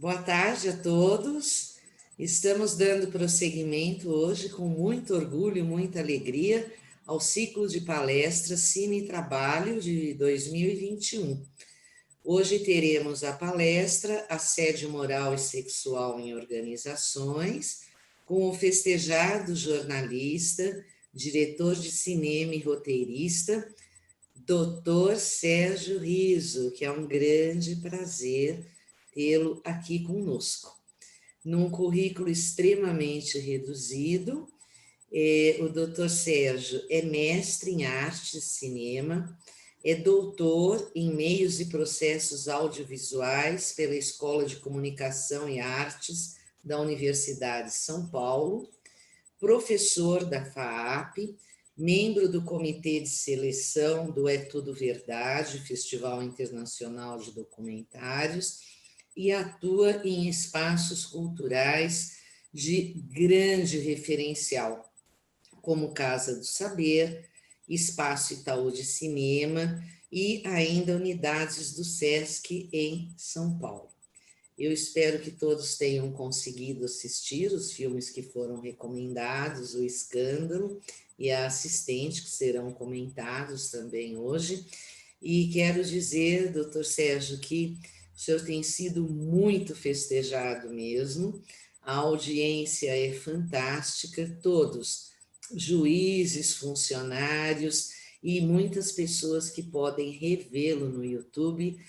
Boa tarde a todos. Estamos dando prosseguimento hoje com muito orgulho e muita alegria ao ciclo de palestras Cine e Trabalho de 2021. Hoje teremos a palestra Assédio Moral e Sexual em Organizações, com o festejado jornalista, diretor de cinema e roteirista, Dr. Sérgio Riso, que é um grande prazer tê-lo aqui conosco. Num currículo extremamente reduzido, o Dr. Sérgio é mestre em arte e cinema, é doutor em meios e processos audiovisuais pela Escola de Comunicação e Artes da Universidade de São Paulo, professor da FAAP, membro do comitê de seleção do É Tudo Verdade, Festival Internacional de Documentários, e atua em espaços culturais de grande referencial, como Casa do Saber, Espaço Itaú de Cinema e ainda unidades do SESC em São Paulo. Eu espero que todos tenham conseguido assistir os filmes que foram recomendados, O Escândalo e A Assistente, que serão comentados também hoje. E quero dizer, doutor Sérgio, que o senhor tem sido muito festejado mesmo, a audiência é fantástica, todos, juízes, funcionários e muitas pessoas que podem revê-lo no YouTube,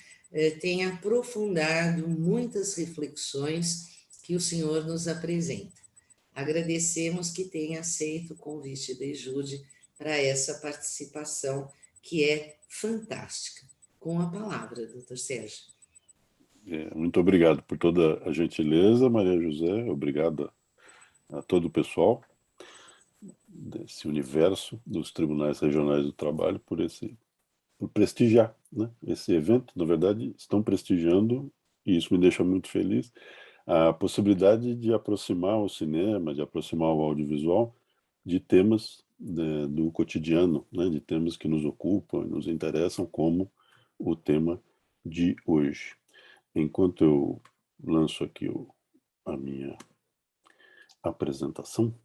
têm aprofundado muitas reflexões que o senhor nos apresenta. Agradecemos que tenha aceito o convite da Ejude para essa participação, que é fantástica. Com a palavra, doutor Sérgio. Muito obrigado por toda a gentileza, Maria José. Obrigado a todo o pessoal desse universo dos Tribunais Regionais do Trabalho por prestigiar, né, esse evento. Na verdade, estão prestigiando, e isso me deixa muito feliz, a possibilidade de aproximar o cinema, de aproximar o audiovisual de temas do cotidiano, né, de temas que nos ocupam e nos interessam, como o tema de hoje. Enquanto eu lanço aqui a minha apresentação,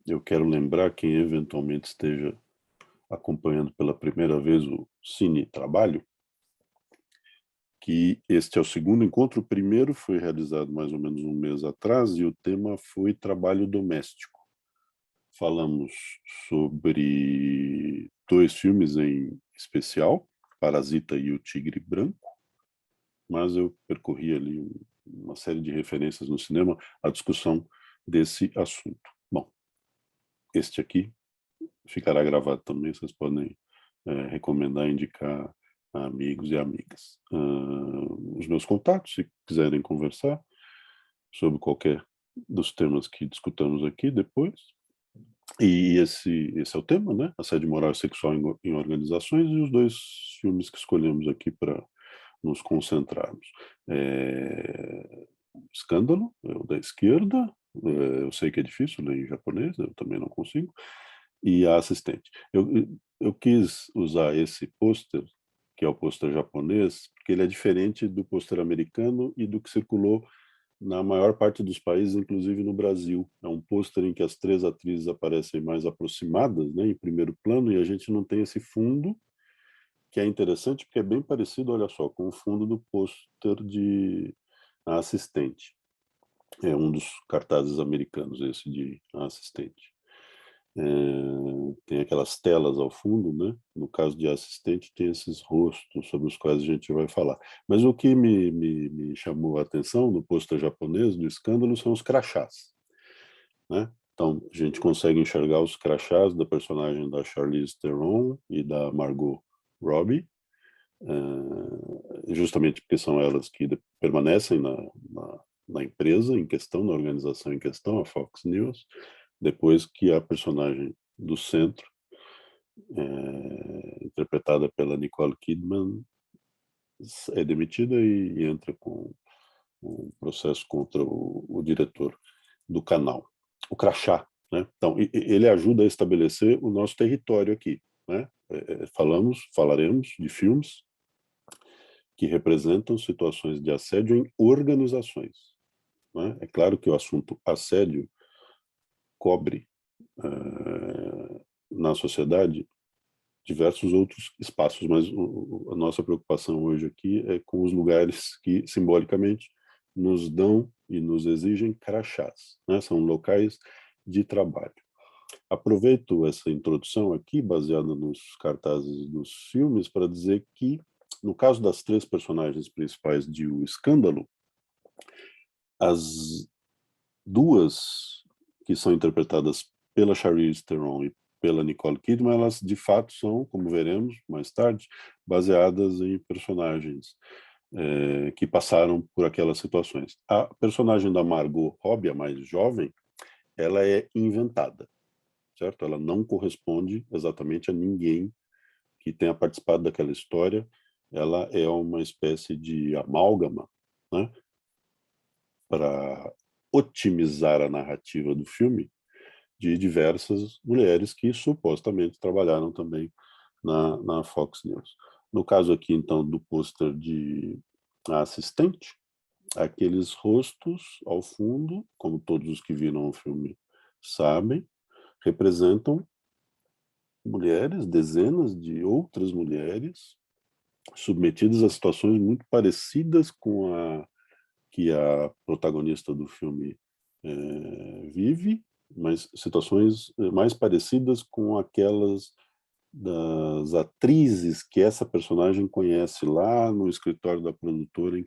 eu quero lembrar quem eventualmente esteja acompanhando pela primeira vez o Cine Trabalho, que este é o segundo encontro. O primeiro foi realizado mais ou menos um mês atrás e o tema foi trabalho doméstico. Falamos sobre 2 filmes em especial, Parasita e O Tigre Branco, mas eu percorri ali uma série de referências no cinema à discussão desse assunto. Bom, este aqui ficará gravado também, vocês podem recomendar, indicar a amigos e amigas. Os meus contatos, se quiserem conversar sobre qualquer dos temas que discutamos aqui depois. E esse é o tema, né? Assédio moral e sexual em organizações, e os 2 filmes que escolhemos aqui para nos concentrarmos. Escândalo, é o da esquerda, eu sei que é difícil ler em japonês, eu também não consigo, e A Assistente. Eu quis usar esse pôster, que é o pôster japonês, porque ele é diferente do pôster americano e do que circulou na maior parte dos países, inclusive no Brasil. É um pôster em que as 3 atrizes aparecem mais aproximadas, né, em primeiro plano, e a gente não tem esse fundo, que é interessante porque é bem parecido, olha só, com o fundo do pôster de A Assistente. É um dos cartazes americanos, esse de A Assistente. Tem aquelas telas ao fundo, né? No caso de Assistente, tem esses rostos sobre os quais a gente vai falar. Mas o que me chamou a atenção no pôster japonês do Escândalo são os crachás, né? Então, a gente consegue enxergar os crachás da personagem da Charlize Theron e da Margot Robbie, justamente porque são elas que permanecem na empresa em questão, na organização em questão, a Fox News, depois que a personagem do centro, interpretada pela Nicole Kidman, é demitida e entra com um processo contra o diretor do canal, o crachá, né? Então, ele ajuda a estabelecer o nosso território aqui, né? Falaremos de filmes que representam situações de assédio em organizações, né? É claro que o assunto assédio cobre na sociedade diversos outros espaços, mas a nossa preocupação hoje aqui é com os lugares que simbolicamente nos dão e nos exigem crachás, né? São locais de trabalho. Aproveito essa introdução aqui, baseada nos cartazes dos filmes, para dizer que, no caso das 3 personagens principais de O Escândalo, as 2 que são interpretadas pela Charlize Theron e pela Nicole Kidman, elas de fato são, como veremos mais tarde, baseadas em personagens que passaram por aquelas situações. A personagem da Margot Robbie, a mais jovem, ela é inventada, certo? Ela não corresponde exatamente a ninguém que tenha participado daquela história. Ela é uma espécie de amálgama, né, para otimizar a narrativa do filme, de diversas mulheres que supostamente trabalharam também na Fox News. No caso aqui, então, do pôster de A Assistente, aqueles rostos ao fundo, como todos os que viram o filme sabem, representam mulheres, dezenas de outras mulheres, submetidas a situações muito parecidas com a que a protagonista do filme vive, mas situações mais parecidas com aquelas das atrizes que essa personagem conhece lá no escritório da produtora em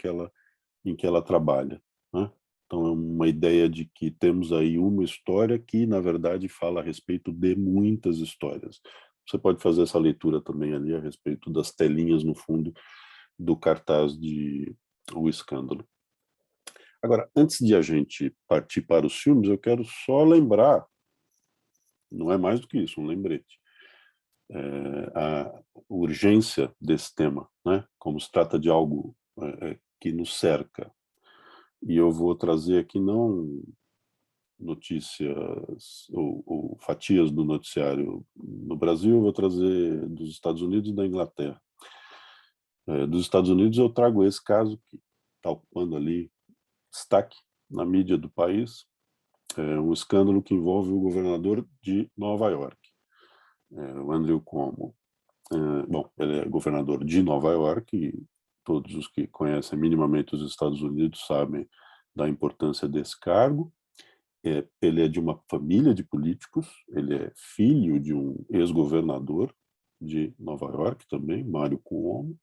que ela trabalha, né? Então é uma ideia de que temos aí uma história que, na verdade, fala a respeito de muitas histórias. Você pode fazer essa leitura também ali a respeito das telinhas no fundo do cartaz de O Escândalo. Agora, antes de a gente partir para os filmes, eu quero só lembrar, não é mais do que isso, um lembrete, a urgência desse tema, né? Como se trata de algo que nos cerca. E eu vou trazer aqui não notícias ou fatias do noticiário no Brasil, eu vou trazer dos Estados Unidos e da Inglaterra. Dos Estados Unidos eu trago esse caso que está ocupando ali destaque na mídia do país, um escândalo que envolve o governador de Nova York, o Andrew Cuomo. Bom, ele é governador de Nova York e todos os que conhecem minimamente os Estados Unidos sabem da importância desse cargo. Ele é de uma família de políticos, ele é filho de um ex-governador de Nova York também, Mário Cuomo.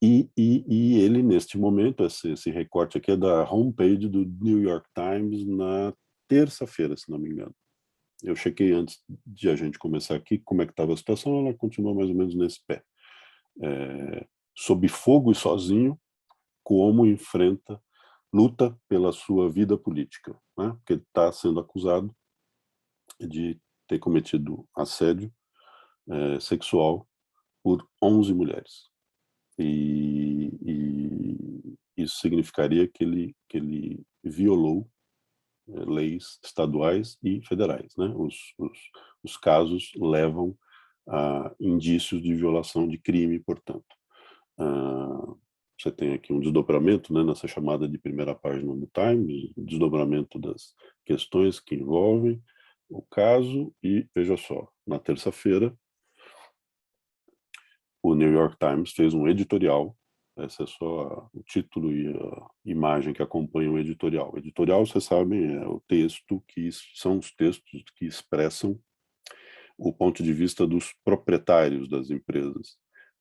E ele, neste momento, esse recorte aqui é da homepage do New York Times na terça-feira, se não me engano. Eu chequei antes de a gente começar aqui como é que estava a situação, ela continua mais ou menos nesse pé. Sob fogo e sozinho, Cuomo luta pela sua vida política, né? Porque ele está sendo acusado de ter cometido assédio sexual por 11 mulheres. E isso significaria que ele violou leis estaduais e federais, né? Os casos levam a indícios de violação de crime, portanto. Você tem aqui um desdobramento, né, nessa chamada de primeira página do Times, um desdobramento das questões que envolvem o caso e, veja só, na terça-feira, o New York Times fez um editorial, esse é só o título e a imagem que acompanham o editorial. O editorial, vocês sabem, é o texto que são os textos que expressam o ponto de vista dos proprietários das empresas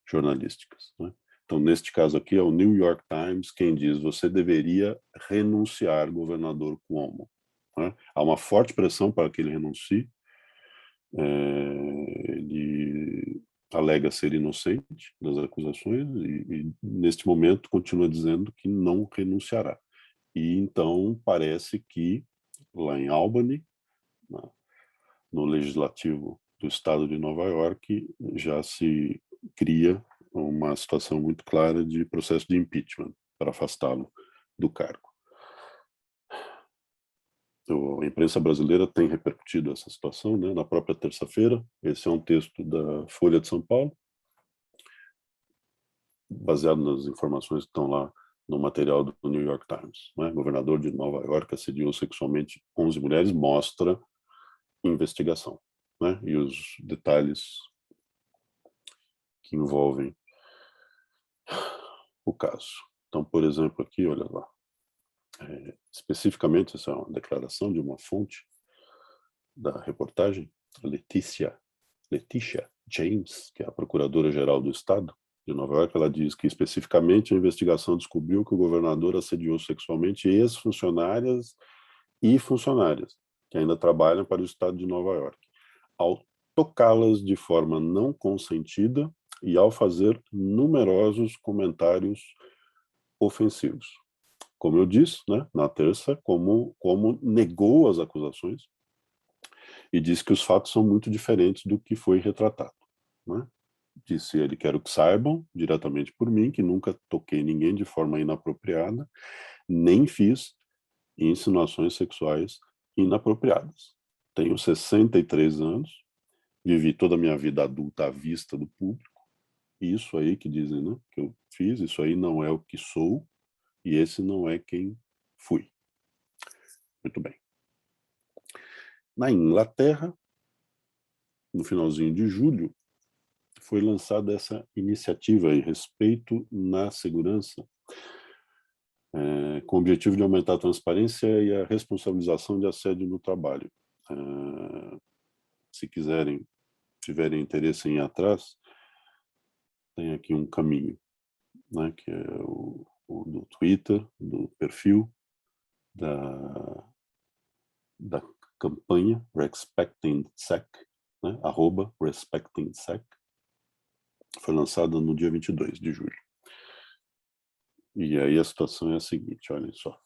jornalísticas, né? Então, neste caso aqui, é o New York Times quem diz: você deveria renunciar, governador Cuomo, né? Há uma forte pressão para que ele renuncie. Ele alega ser inocente das acusações e neste momento, continua dizendo que não renunciará. E então parece que, lá em Albany, no legislativo do estado de Nova York, já se cria uma situação muito clara de processo de impeachment para afastá-lo do cargo. A imprensa brasileira tem repercutido essa situação, né? Na própria terça-feira, esse é um texto da Folha de São Paulo. baseado nas informações que estão lá no material do New York Times. Né? Governador de Nova York assediou sexualmente 11 mulheres, mostra investigação. Né? E os detalhes que envolvem o caso. Então, por exemplo, aqui, olha lá, especificamente, essa é uma declaração de uma fonte da reportagem, Leticia James, que é a procuradora-geral do Estado de Nova York. Ela diz que, especificamente, a investigação descobriu que o governador assediou sexualmente ex-funcionárias e funcionárias que ainda trabalham para o Estado de Nova York, ao tocá-las de forma não consentida e ao fazer numerosos comentários ofensivos. Como eu disse, né, na terça, como negou as acusações e disse que os fatos são muito diferentes do que foi retratado. Né? Disse ele: quero que saibam, diretamente por mim, que nunca toquei ninguém de forma inapropriada, nem fiz insinuações sexuais inapropriadas. Tenho 63 anos, vivi toda a minha vida adulta à vista do público, e isso aí que dizem, né, que eu fiz, isso aí não é o que sou, e esse não é quem fui. Muito bem. Na Inglaterra, no finalzinho de julho, foi lançada essa iniciativa aí, Respeito na Segurança, com o objetivo de aumentar a transparência e a responsabilização de assédio no trabalho. Se tiverem interesse em ir atrás, tem aqui um caminho, né, que é o do Twitter, do perfil da campanha RespectingSec, né, @RespectingSec, foi lançada no dia 22 de julho. E aí a situação é a seguinte, olhem só.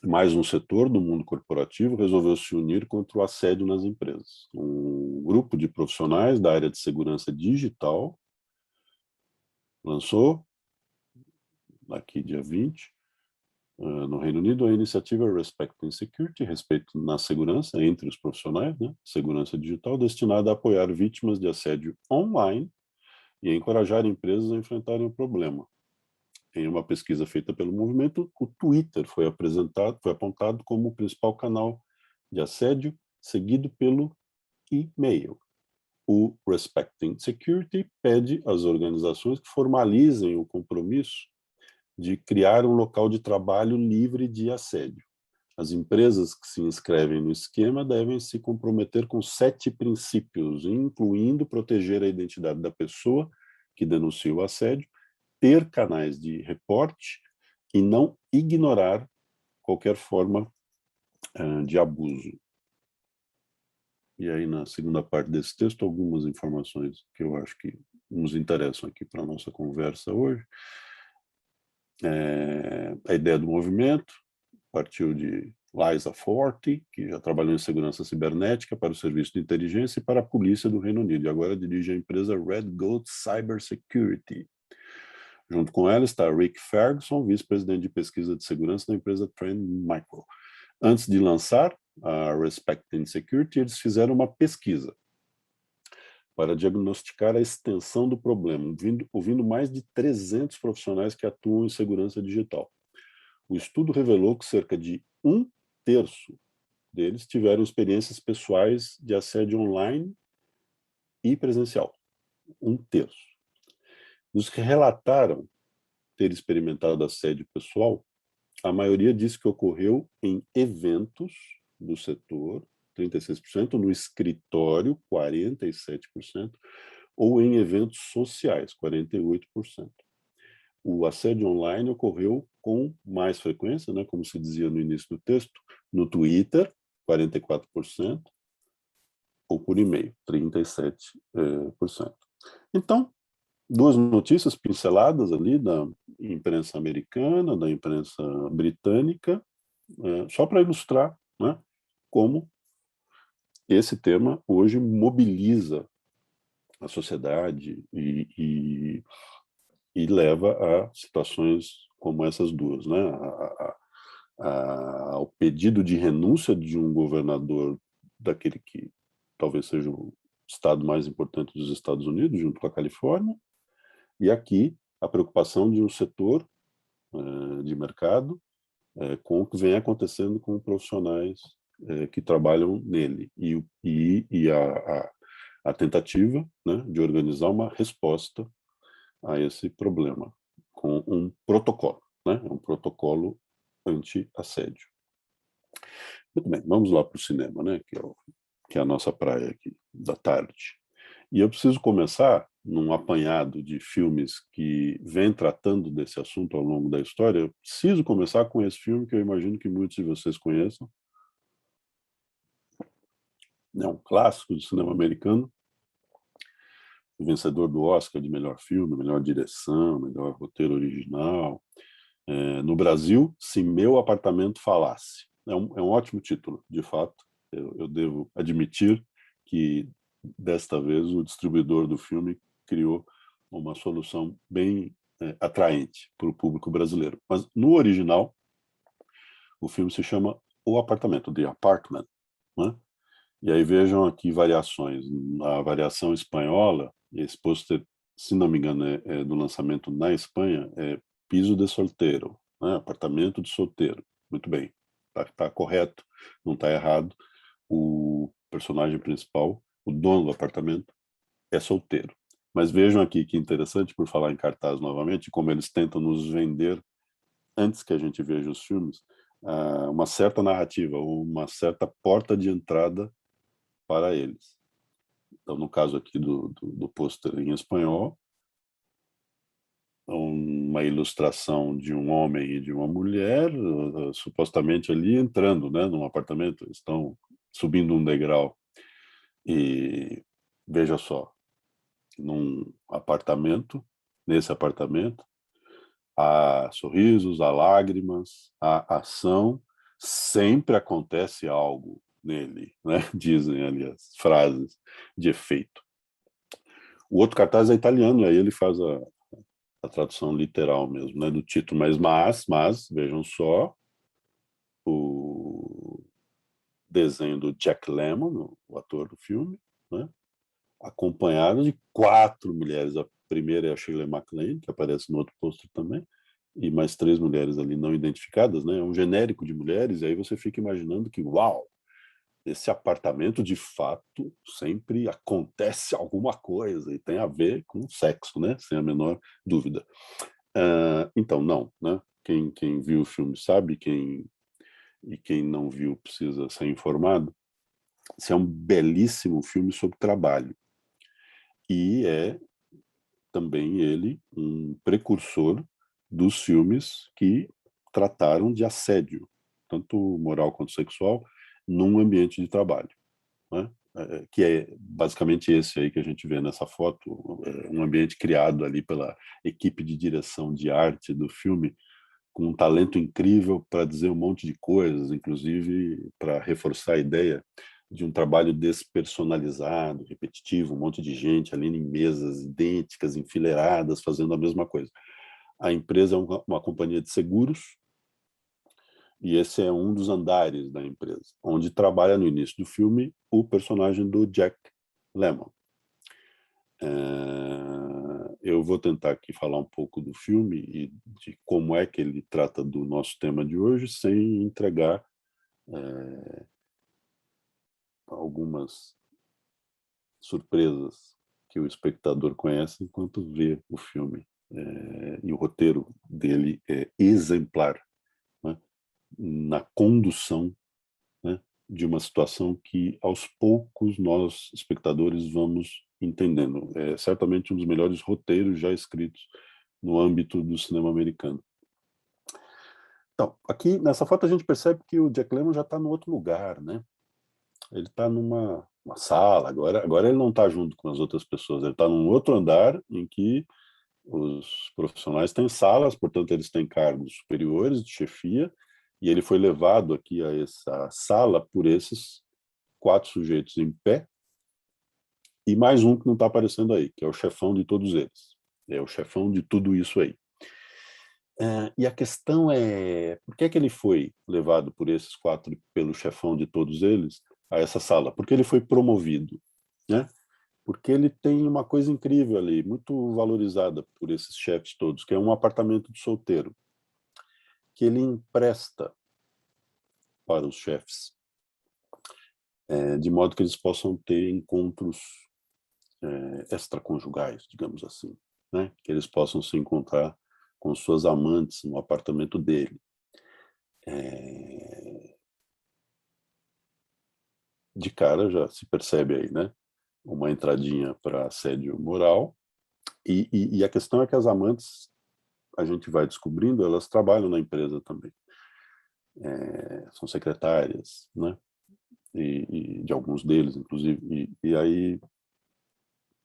Mais um setor do mundo corporativo resolveu se unir contra o assédio nas empresas. Um grupo de profissionais da área de segurança digital lançou, aqui dia 20, no Reino Unido, a iniciativa Respecting Security, respeito na segurança entre os profissionais, né, segurança digital, destinada a apoiar vítimas de assédio online e a encorajar empresas a enfrentarem o problema. Em uma pesquisa feita pelo movimento, o Twitter foi apontado como o principal canal de assédio, seguido pelo e-mail. O Respecting Security pede às organizações que formalizem o compromisso de criar um local de trabalho livre de assédio. As empresas que se inscrevem no esquema devem se comprometer com 7 princípios, incluindo proteger a identidade da pessoa que denuncia o assédio, ter canais de reporte e não ignorar qualquer forma de abuso. E aí, na segunda parte desse texto, algumas informações que eu acho que nos interessam aqui para a nossa conversa hoje. A ideia do movimento partiu de Liza Forte, que já trabalhou em segurança cibernética para o Serviço de Inteligência e para a Polícia do Reino Unido, e agora dirige a empresa Red Goat Cybersecurity. Junto com ela está Rick Ferguson, vice-presidente de pesquisa de segurança da empresa Trend Micro. Antes de lançar a Respecting Security, eles fizeram uma pesquisa para diagnosticar a extensão do problema, ouvindo mais de 300 profissionais que atuam em segurança digital. O estudo revelou que cerca de 1/3 deles tiveram experiências pessoais de assédio online e presencial. 1/3. Os que relataram ter experimentado assédio pessoal, a maioria disse que ocorreu em eventos do setor, 36%, no escritório, 47%, ou em eventos sociais, 48%. O assédio online ocorreu com mais frequência, né, como se dizia no início do texto, no Twitter, 44%, ou por e-mail, 37%. Então, 2 notícias pinceladas ali da imprensa americana, da imprensa britânica, só para ilustrar, né, como esse tema hoje mobiliza a sociedade e leva a situações como essas duas, né? Ao pedido de renúncia de um governador daquele que talvez seja o estado mais importante dos Estados Unidos, junto com a Califórnia, e aqui a preocupação de um setor de mercado com o que vem acontecendo com profissionais que trabalham nele e a tentativa, né, de organizar uma resposta a esse problema com um protocolo, né, um protocolo anti-assédio. Muito bem, vamos lá para o cinema, né, que é a nossa praia aqui da tarde. E eu preciso começar num apanhado de filmes que vem tratando desse assunto ao longo da história. Eu preciso começar com esse filme que eu imagino que muitos de vocês conheçam. É um clássico do cinema americano, vencedor do Oscar de melhor filme, melhor direção, melhor roteiro original. No Brasil, Se Meu Apartamento Falasse. É um ótimo título, de fato. Eu devo admitir que, desta vez, o distribuidor do filme criou uma solução bem atraente para o público brasileiro. Mas, no original, o filme se chama O Apartamento, The Apartment, né? E aí vejam aqui variações. Na variação espanhola, esse pôster, se não me engano, é do lançamento na Espanha, é Piso de Solteiro, né? Apartamento de solteiro. Muito bem, tá correto, não está errado. O personagem principal, o dono do apartamento, é solteiro. Mas vejam aqui que interessante, por falar em cartaz novamente, como eles tentam nos vender, antes que a gente veja os filmes, uma certa narrativa, uma certa porta de entrada para eles. Então, no caso aqui do pôster em espanhol, uma ilustração de um homem e de uma mulher, supostamente ali entrando, né, num apartamento, estão subindo um degrau. E veja só, nesse apartamento, há sorrisos, há lágrimas, há ação, sempre acontece algo nele, né? Dizem ali as frases de efeito. O outro cartaz é italiano, aí ele faz a tradução literal mesmo, né, do título, mas vejam só o desenho do Jack Lemmon, o ator do filme, né, acompanhado de 4 mulheres. A primeira é a Shirley MacLaine, que aparece no outro pôster também, e mais 3 mulheres ali não identificadas, né? É um genérico de mulheres, e aí você fica imaginando que, uau, esse apartamento, de fato, sempre acontece alguma coisa, e tem a ver com sexo, né? Sem a menor dúvida. Então, não, né? Quem viu o filme sabe, e quem não viu precisa ser informado. Esse é um belíssimo filme sobre trabalho. E é também ele um precursor dos filmes que trataram de assédio, tanto moral quanto sexual, num ambiente de trabalho, né? Que é basicamente esse aí que a gente vê nessa foto, um ambiente criado ali pela equipe de direção de arte do filme, com um talento incrível para dizer um monte de coisas, inclusive para reforçar a ideia de um trabalho despersonalizado, repetitivo, um monte de gente ali em mesas idênticas, enfileiradas, fazendo a mesma coisa. A empresa é uma companhia de seguros, e esse é um dos andares da empresa, onde trabalha no início do filme o personagem do Jack Lemmon. Eu vou tentar aqui falar um pouco do filme e de como é que ele trata do nosso tema de hoje, sem entregar algumas surpresas que o espectador conhece enquanto vê o filme. E o roteiro dele é exemplar, né, na condução, né, de uma situação que, aos poucos, nós, espectadores, vamos entendendo. É certamente um dos melhores roteiros já escritos no âmbito do cinema americano. Então, aqui nessa foto a gente percebe que o Jack Lemmon já está no outro lugar, né? Ele está numa sala, agora ele não está junto com as outras pessoas, ele está num outro andar em que os profissionais têm salas, portanto eles têm cargos superiores de chefia, e ele foi levado aqui a essa sala por esses 4 sujeitos em pé, e mais um que não está aparecendo aí, que é o chefão de todos eles. É o chefão de tudo isso aí. E a questão é, por que é que ele foi levado por esses 4, pelo chefão de todos eles, a essa sala? Porque ele foi promovido, né? porque ele tem uma coisa incrível ali, muito valorizada por esses chefes todos, que é um apartamento de solteiro, que ele empresta para os chefes, de modo que eles possam ter encontros extraconjugais, digamos assim, né? Que eles possam se encontrar com suas amantes no apartamento dele. De cara já se percebe aí, né? Uma entradinha para assédio moral. E a questão é que as amantes, a gente vai descobrindo, elas trabalham na empresa também. São secretárias, né? E de alguns deles, inclusive. E aí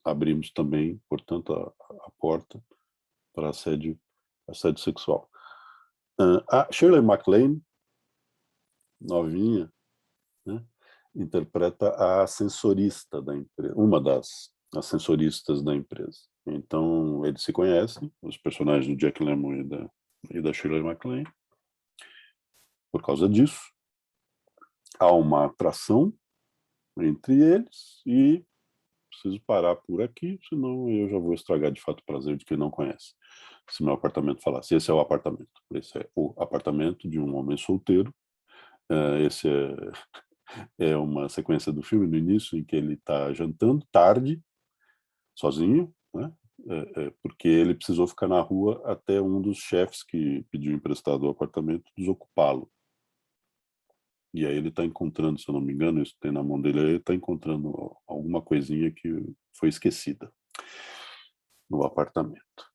abrimos também, portanto, a porta para assédio sexual. A Shirley MacLaine, novinha, né, interpreta a ascensorista da empresa, uma das ascensoristas da empresa. Então, eles se conhecem, os personagens do Jack Lemmon e da Shirley MacLaine. Por causa disso, há uma atração entre eles e preciso parar por aqui, senão eu já vou estragar de fato o prazer de quem não conhece. Se meu apartamento falasse, esse é o apartamento. Esse é o apartamento de um homem solteiro. Esse é uma sequência do filme no início em que ele está jantando tarde, sozinho, né? Porque ele precisou ficar na rua até um dos chefes que pediu emprestado o apartamento desocupá-lo. E aí ele está encontrando, se eu não me engano, isso tem na mão dele, ele está encontrando alguma coisinha que foi esquecida no apartamento.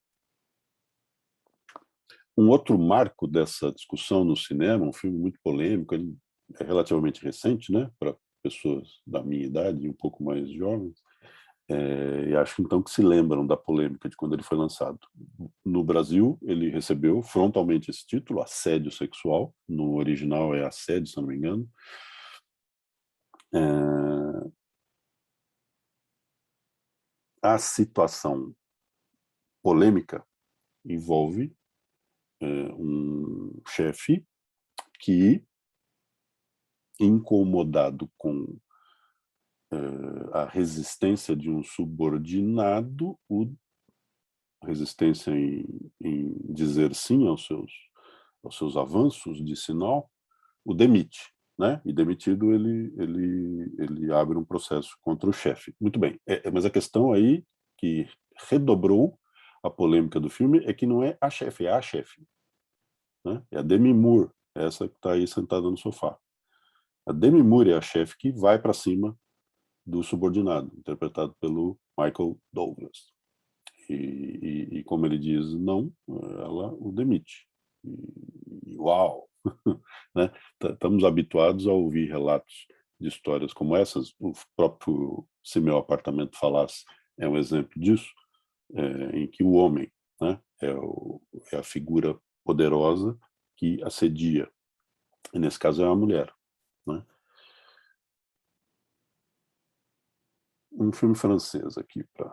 Um outro marco dessa discussão no cinema, um filme muito polêmico, ele é relativamente recente, né, para pessoas da minha idade e um pouco mais jovens, e acho então que se lembram da polêmica de quando ele foi lançado. No Brasil, ele recebeu frontalmente esse título, Assédio Sexual, no original é Assédio, se eu não me engano. A situação polêmica envolve um chefe que, incomodado com a resistência de um subordinado, resistência em dizer sim aos seus avanços de sinal, o demite, né? E demitido ele abre um processo contra o chefe. Muito bem, mas a questão aí que redobrou a polêmica do filme é que não é a chefe, é a chefe, né? É a Demi Moore, essa que está aí sentada no sofá. A Demi Moore é a chefe que vai para cima do subordinado, interpretado pelo Michael Douglas. E como ele diz não, ela o demite. Uau! Né? Estamos habituados a ouvir relatos de histórias como essas. O próprio Se Meu Apartamento Falasse é um exemplo disso, em que o homem, né, é a figura poderosa que assedia. E nesse caso é a mulher. Né? Um filme francês aqui para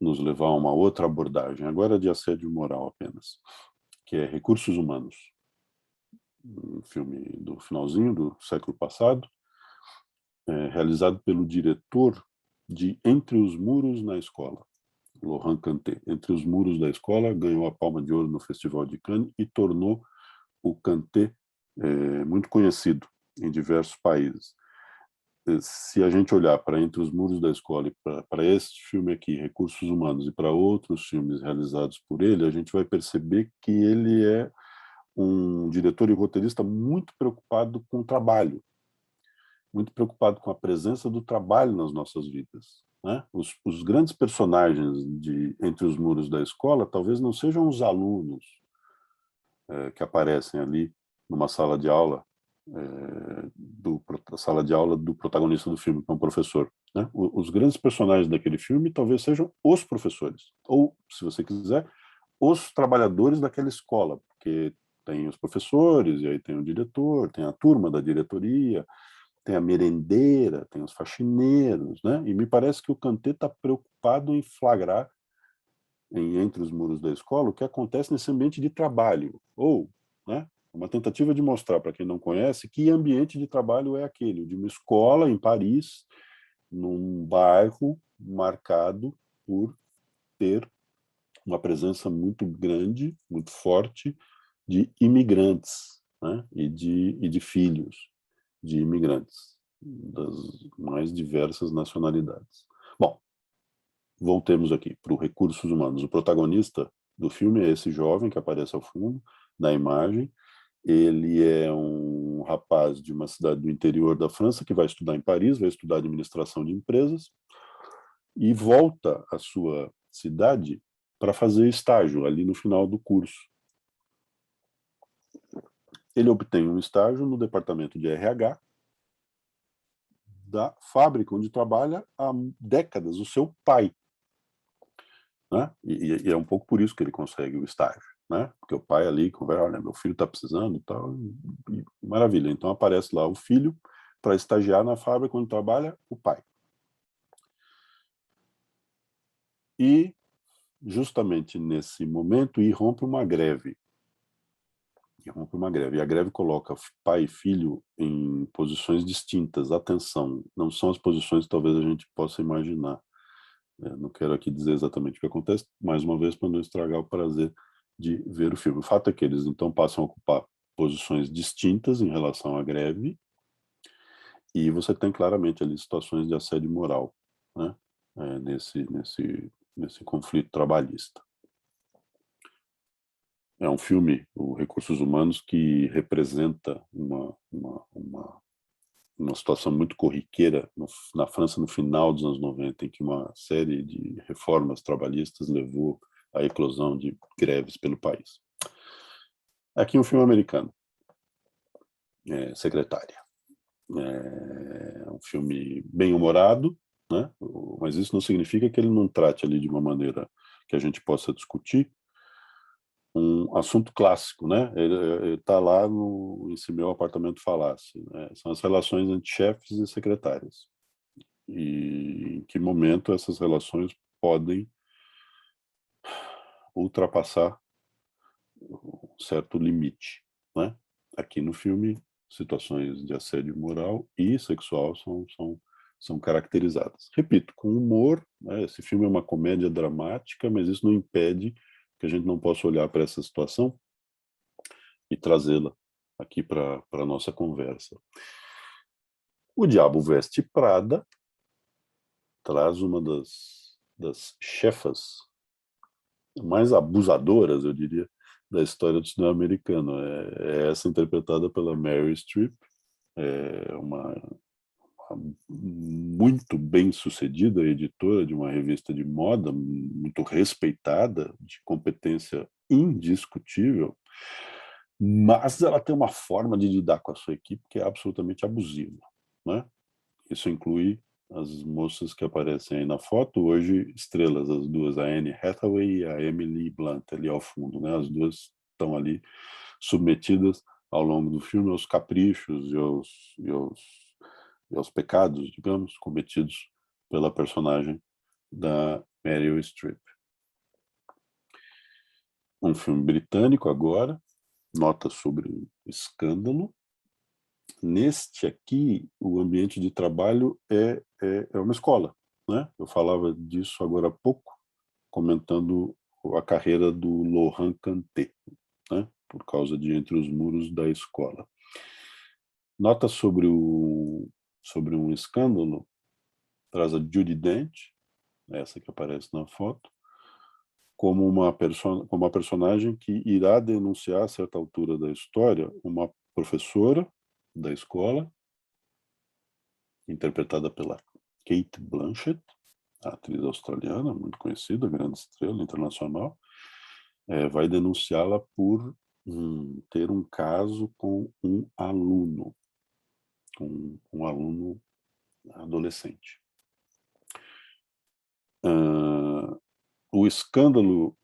nos levar a uma outra abordagem, agora de assédio moral apenas, que é Recursos Humanos, um filme do finalzinho do século passado, realizado pelo diretor de Entre os Muros na Escola, Laurent Cantet. Entre os Muros da Escola, ganhou a Palma de Ouro no Festival de Cannes e tornou o Cantet muito conhecido em diversos países. Se a gente olhar para Entre os Muros da Escola e para este filme aqui, Recursos Humanos, e para outros filmes realizados por ele, a gente vai perceber que ele é um diretor e roteirista muito preocupado com o trabalho, muito preocupado com a presença do trabalho nas nossas vidas. Né? Os grandes personagens de Entre os Muros da Escola talvez não sejam os alunos que aparecem ali numa sala de aula, sala de aula do protagonista do filme, que é um professor. Né? Os grandes personagens daquele filme talvez sejam os professores, ou, se você quiser, os trabalhadores daquela escola, porque tem os professores, e aí tem o diretor, tem a turma da diretoria, tem a merendeira, tem os faxineiros, né? E me parece que o Cantet está preocupado em flagrar Entre os Muros da Escola o que acontece nesse ambiente de trabalho, ou, né, uma tentativa de mostrar para quem não conhece que ambiente de trabalho é aquele, de uma escola em Paris, num bairro marcado por ter uma presença muito grande, muito forte, de imigrantes, né? e de filhos de imigrantes das mais diversas nacionalidades. Bom, voltemos aqui para os recursos humanos. O protagonista do filme é esse jovem que aparece ao fundo, na imagem. Ele é um rapaz de uma cidade do interior da França que vai estudar em Paris, vai estudar administração de empresas e volta à sua cidade para fazer estágio ali no final do curso. Ele obtém um estágio no departamento de RH da fábrica onde trabalha há décadas o seu pai, né? E é um pouco por isso que ele consegue o estágio, né? Porque o pai ali conversa, olha, meu filho está precisando e tal, e maravilha. Então aparece lá o filho para estagiar na fábrica onde trabalha o pai. E justamente nesse momento irrompe uma greve. E a greve coloca pai e filho em posições distintas. Atenção, não são as posições que talvez a gente possa imaginar. Não quero aqui dizer exatamente o que acontece, mais uma vez, para não estragar o prazer de ver o filme. O fato é que eles, então, passam a ocupar posições distintas em relação à greve, e você tem claramente ali situações de assédio moral, né? Nesse conflito trabalhista. É um filme, o Recursos Humanos, que representa uma situação muito corriqueira na França no final dos anos 90, em que uma série de reformas trabalhistas levou à eclosão de greves pelo país. Aqui um filme americano, Secretária. É um filme bem-humorado, né? Mas isso não significa que ele não trate ali de uma maneira que a gente possa discutir um assunto clássico, né? Ele está lá em Se Meu Apartamento Falasse, né? São as relações entre chefes e secretárias. E em que momento essas relações podem ultrapassar um certo limite, né? Aqui no filme, situações de assédio moral e sexual são caracterizadas. Repito, com humor, né? Esse filme é uma comédia dramática, mas isso não impede que a gente não possa olhar para essa situação e trazê-la aqui para a nossa conversa. O Diabo Veste Prada traz uma das chefas mais abusadoras, eu diria, da história do cinema americano. É essa interpretada pela Meryl Streep, uma muito bem-sucedida editora de uma revista de moda, muito respeitada, de competência indiscutível, mas ela tem uma forma de lidar com a sua equipe que é absolutamente abusiva, né? Isso inclui as moças que aparecem aí na foto, hoje estrelas, as duas, a Anne Hathaway e a Emily Blunt, ali ao fundo, né? As duas estão ali submetidas ao longo do filme aos caprichos e aos pecados, digamos, cometidos pela personagem da Meryl Streep. Um filme britânico agora, nota sobre o escândalo. Neste aqui, o ambiente de trabalho é uma escola, né? Eu falava disso agora há pouco, comentando a carreira do Laurent Cantet, né? Por causa de Entre os Muros da Escola. Nota sobre um escândalo, traz a Judi Dench, essa que aparece na foto, como uma personagem que irá denunciar, a certa altura da história, uma professora da escola, interpretada pela Cate Blanchett, a atriz australiana, muito conhecida, grande estrela internacional, vai denunciá-la por ter um caso com um aluno adolescente. O escândalo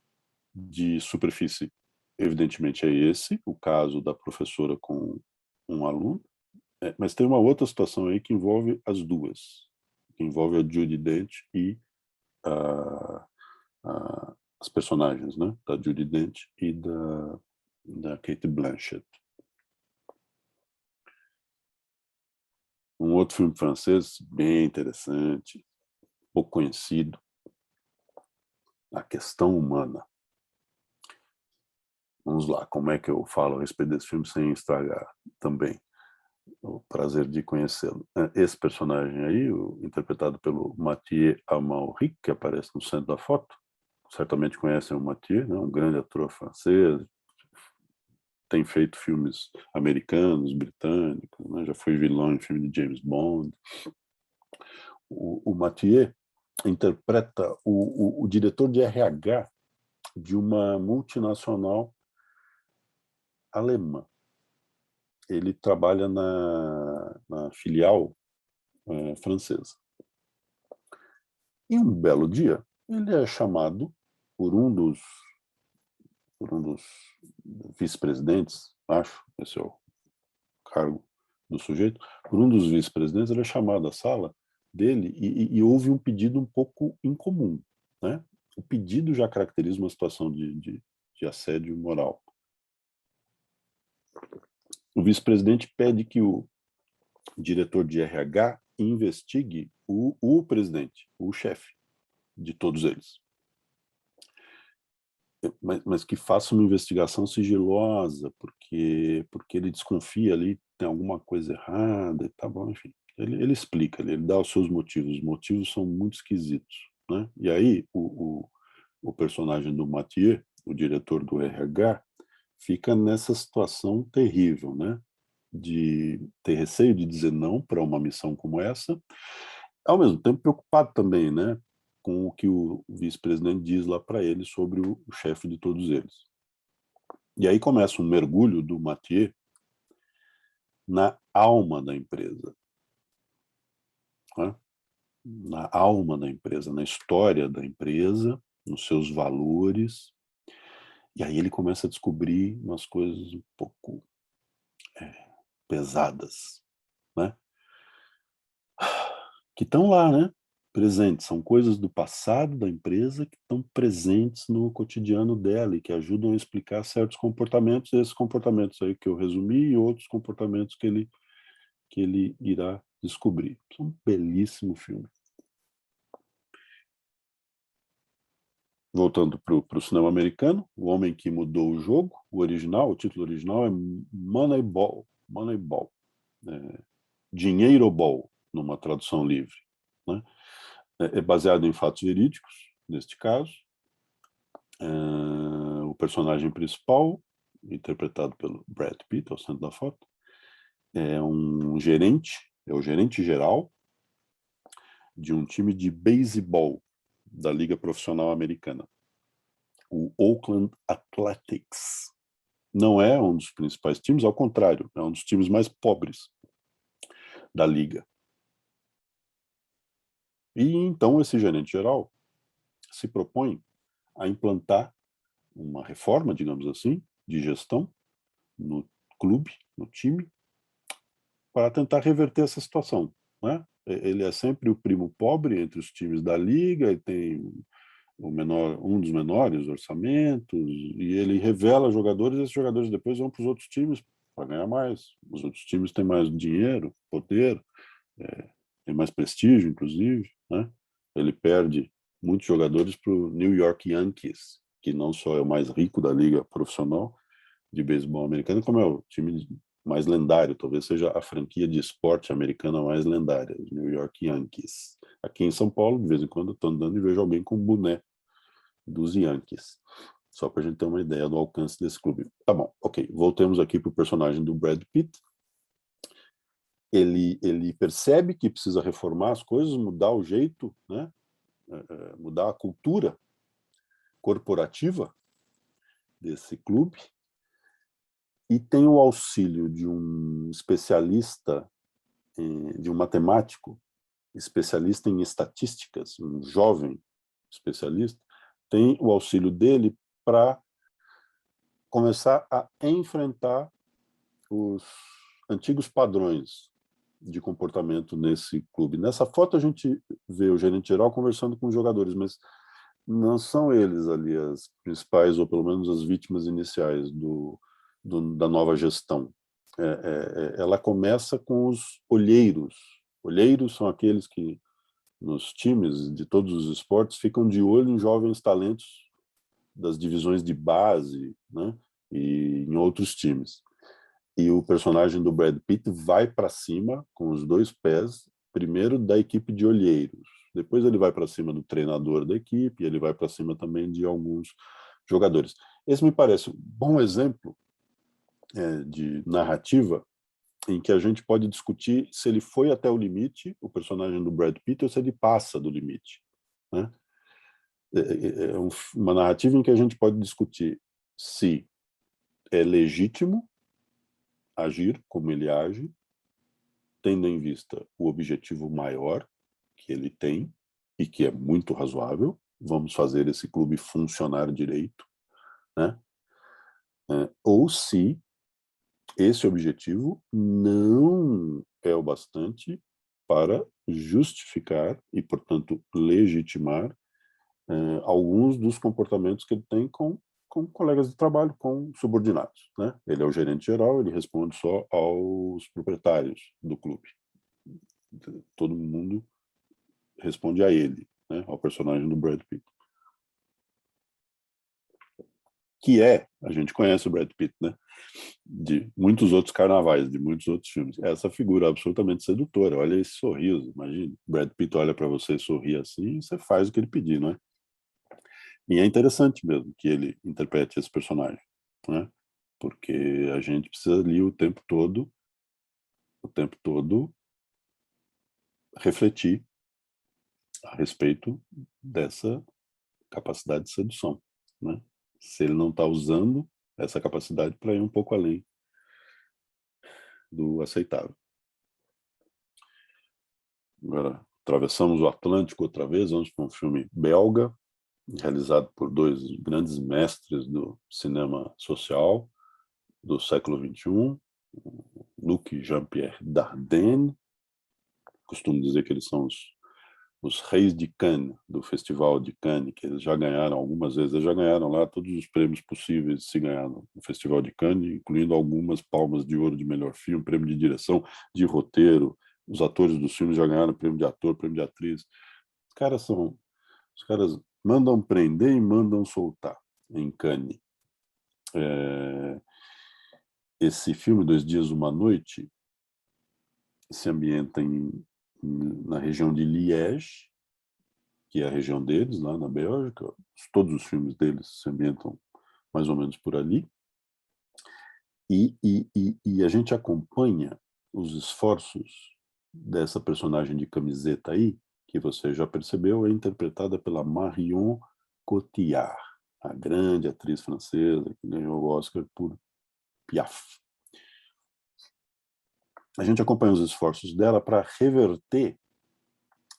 de superfície, evidentemente, é esse, o caso da professora com um aluno, mas tem uma outra situação aí que envolve as duas, que envolve a Judi Dench e as personagens, né, da Judi Dench e da Cate Blanchett. Um outro filme francês bem interessante, pouco conhecido, A Questão Humana. Vamos lá, como é que eu falo a respeito desse filme sem estragar também o prazer de conhecê-lo. Esse personagem aí, interpretado pelo Mathieu Amalric, que aparece no centro da foto, certamente conhecem o Mathieu, né? Um grande ator francês, tem feito filmes americanos, britânicos, né? Já foi vilão em filme de James Bond. O Mathieu interpreta o diretor de RH de uma multinacional alemã. Ele trabalha na filial francesa. E um belo dia, ele é chamado por um dos vice-presidentes, acho, esse é o cargo do sujeito, por um dos vice-presidentes, ele é chamado à sala dele e houve um pedido um pouco incomum, né? O pedido já caracteriza uma situação de assédio moral. O vice-presidente pede que o diretor de RH investigue o presidente, o chefe de todos eles. Mas que faça uma investigação sigilosa, porque ele desconfia ali, tem alguma coisa errada e tá bom, enfim. Ele explica, ele dá os seus motivos. Os motivos são muito esquisitos, né? E aí o personagem do Mathieu, o diretor do RH, fica nessa situação terrível, né? De ter receio de dizer não para uma missão como essa, ao mesmo tempo preocupado também, né? Com o que o vice-presidente diz lá para ele sobre o chefe de todos eles. E aí começa um mergulho do Mathieu na alma da empresa, né? Na alma da empresa, na história da empresa, nos seus valores. E aí ele começa a descobrir umas coisas um pouco pesadas, né? Que estão lá, né? Presentes, são coisas do passado da empresa que estão presentes no cotidiano dela e que ajudam a explicar certos comportamentos, esses comportamentos aí que eu resumi e outros comportamentos que ele irá descobrir. É um belíssimo filme. Voltando para o cinema americano, O Homem que Mudou o Jogo, o título original é Moneyball, Dinheiro Ball, numa tradução livre, né? É baseado em fatos verídicos, neste caso. O personagem principal, interpretado pelo Brad Pitt, ao centro da foto, é um gerente, é o gerente geral de um time de beisebol da Liga Profissional Americana, o Oakland Athletics. Não é um dos principais times, ao contrário, é um dos times mais pobres da liga. E então esse gerente geral se propõe a implantar uma reforma, digamos assim, de gestão no clube, no time, para tentar reverter essa situação, né? Ele é sempre o primo pobre entre os times da liga, e tem um dos menores orçamentos, e ele revela jogadores, e esses jogadores depois vão para os outros times para ganhar mais. Os outros times têm mais dinheiro, poder, tem mais prestígio, inclusive, né? Ele perde muitos jogadores para o New York Yankees, que não só é o mais rico da liga profissional de beisebol americano, como é o time mais lendário, talvez seja a franquia de esporte americana mais lendária, os New York Yankees. Aqui em São Paulo, de vez em quando, eu estou andando e vejo alguém com boné dos Yankees, só para a gente ter uma ideia do alcance desse clube. Tá bom, ok, voltemos aqui para o personagem do Brad Pitt. Ele percebe que precisa reformar as coisas, mudar o jeito, né? Mudar a cultura corporativa desse clube, e tem o auxílio de um especialista, de um matemático especialista em estatísticas, um jovem especialista, tem o auxílio dele para começar a enfrentar os antigos padrões de comportamento nesse clube. Nessa foto a gente vê o gerente geral conversando com os jogadores, mas não são eles ali as principais, ou pelo menos as vítimas iniciais da nova gestão. Ela começa com os olheiros Olheiros são aqueles que, nos times de todos os esportes, ficam de olho em jovens talentos das divisões de base, né, e em outros times. E o personagem do Brad Pitt vai para cima com os dois pés, primeiro da equipe de olheiros, depois ele vai para cima do treinador da equipe, e ele vai para cima também de alguns jogadores. Esse me parece um bom exemplo de narrativa em que a gente pode discutir se ele foi até o limite, o personagem do Brad Pitt, ou se ele passa do limite, né? Uma narrativa em que a gente pode discutir se é legítimo agir como ele age, tendo em vista o objetivo maior que ele tem, e que é muito razoável, vamos fazer esse clube funcionar direito, né? Ou se esse objetivo não é o bastante para justificar e, portanto, legitimar alguns dos comportamentos que ele tem com colegas de trabalho, com subordinados, né? Ele é o gerente geral, ele responde só aos proprietários do clube. Todo mundo responde a ele, né? Ao personagem do Brad Pitt. A gente conhece o Brad Pitt, né? De muitos outros carnavais, de muitos outros filmes. Essa figura absolutamente sedutora. Olha esse sorriso, imagine. Brad Pitt olha para você e sorri assim, e você faz o que ele pedir, não é? E é interessante mesmo que ele interprete esse personagem, né? Porque a gente precisa ali o tempo todo refletir a respeito dessa capacidade de sedução, né? Se ele não está usando essa capacidade para ir um pouco além do aceitável. Agora, atravessamos o Atlântico outra vez, vamos para um filme belga, realizado por dois grandes mestres do cinema social do século XXI, Luc e Jean-Pierre Dardenne. Costumo dizer que eles são os reis de Cannes, do Festival de Cannes, que eles já ganharam algumas vezes, eles já ganharam lá todos os prêmios possíveis de se ganhar no Festival de Cannes, incluindo algumas palmas de ouro de melhor filme, prêmio de direção, de roteiro. Os atores dos filmes já ganharam prêmio de ator, prêmio de atriz. Os caras mandam prender e mandam soltar em Cannes. Esse filme, Dois Dias, Uma Noite, se ambienta na região de Liège, que é a região deles, lá na Bélgica. Todos os filmes deles se ambientam mais ou menos por ali. E a gente acompanha os esforços dessa personagem de camiseta aí, que você já percebeu, é interpretada pela Marion Cotillard, a grande atriz francesa que ganhou o Oscar por Piaf. A gente acompanha os esforços dela para reverter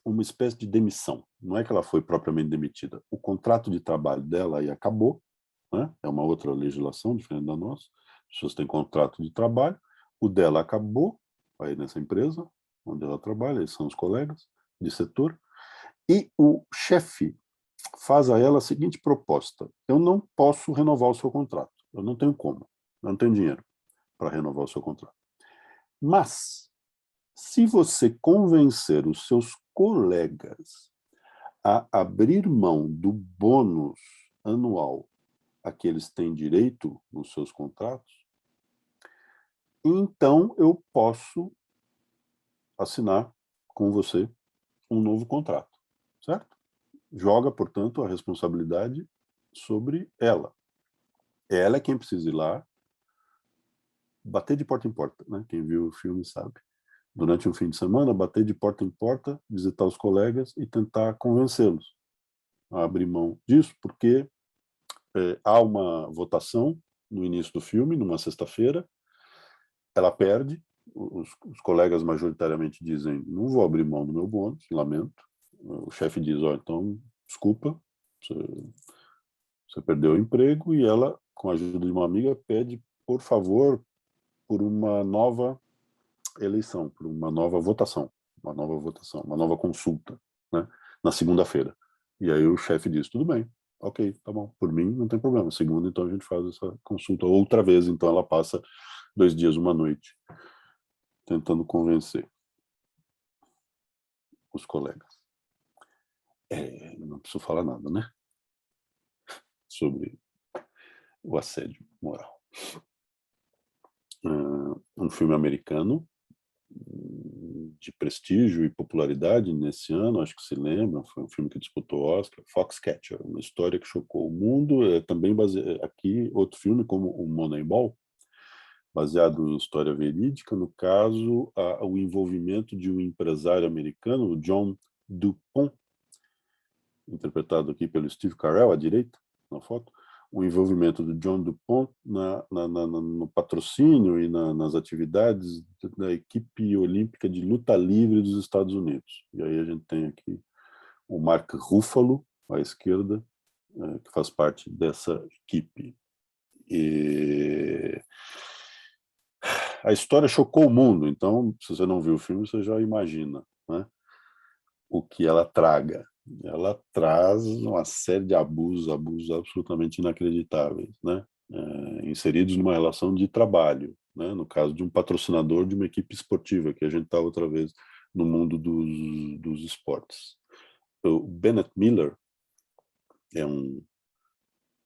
uma espécie de demissão. Não é que ela foi propriamente demitida. O contrato de trabalho dela aí acabou, né? É uma outra legislação diferente da nossa. As pessoas têm contrato de trabalho, o dela acabou aí nessa empresa onde ela trabalha, eles são os colegas de setor, e o chefe faz a ela a seguinte proposta: eu não posso renovar o seu contrato, eu não tenho como, eu não tenho dinheiro para renovar o seu contrato. Mas, se você convencer os seus colegas a abrir mão do bônus anual a que eles têm direito nos seus contratos, então eu posso assinar com você um novo contrato, certo? Joga, portanto, a responsabilidade sobre ela. Ela é quem precisa ir lá bater de porta em porta, né? Quem viu o filme sabe. Durante um fim de semana, bater de porta em porta, visitar os colegas e tentar convencê-los a abrir mão disso, porque há uma votação no início do filme, numa sexta-feira, ela perde, os colegas majoritariamente dizem: não vou abrir mão do meu bônus, lamento. O chefe diz: então, desculpa, você perdeu o emprego, e ela, com a ajuda de uma amiga, pede, por favor, por uma nova eleição, por uma nova votação, uma nova consulta, né, na segunda-feira. E aí o chefe diz: tudo bem, ok, tá bom, por mim não tem problema. Segunda, então a gente faz essa consulta outra vez. Então ela passa 2 dias, uma noite, tentando convencer. os colegas. Não preciso falar nada, né? Sobre o assédio moral. Um filme americano de prestígio e popularidade nesse ano, acho que se lembra, foi um filme que disputou o Oscar, Foxcatcher, uma história que chocou o mundo, também aqui outro filme como o Moneyball, baseado em história verídica, no caso, o envolvimento de um empresário americano, o John DuPont, interpretado aqui pelo Steve Carell, à direita, na foto, o envolvimento do John DuPont no patrocínio e nas atividades da equipe olímpica de luta livre dos Estados Unidos. E aí a gente tem aqui o Mark Ruffalo, à esquerda, que faz parte dessa equipe. E a história chocou o mundo, então, se você não viu o filme, você já imagina, né, o que ela traga. Ela traz uma série de abusos absolutamente inacreditáveis, né? Inseridos numa relação de trabalho, né? No caso de um patrocinador de uma equipe esportiva, que a gente está outra vez no mundo dos esportes. O Bennett Miller é um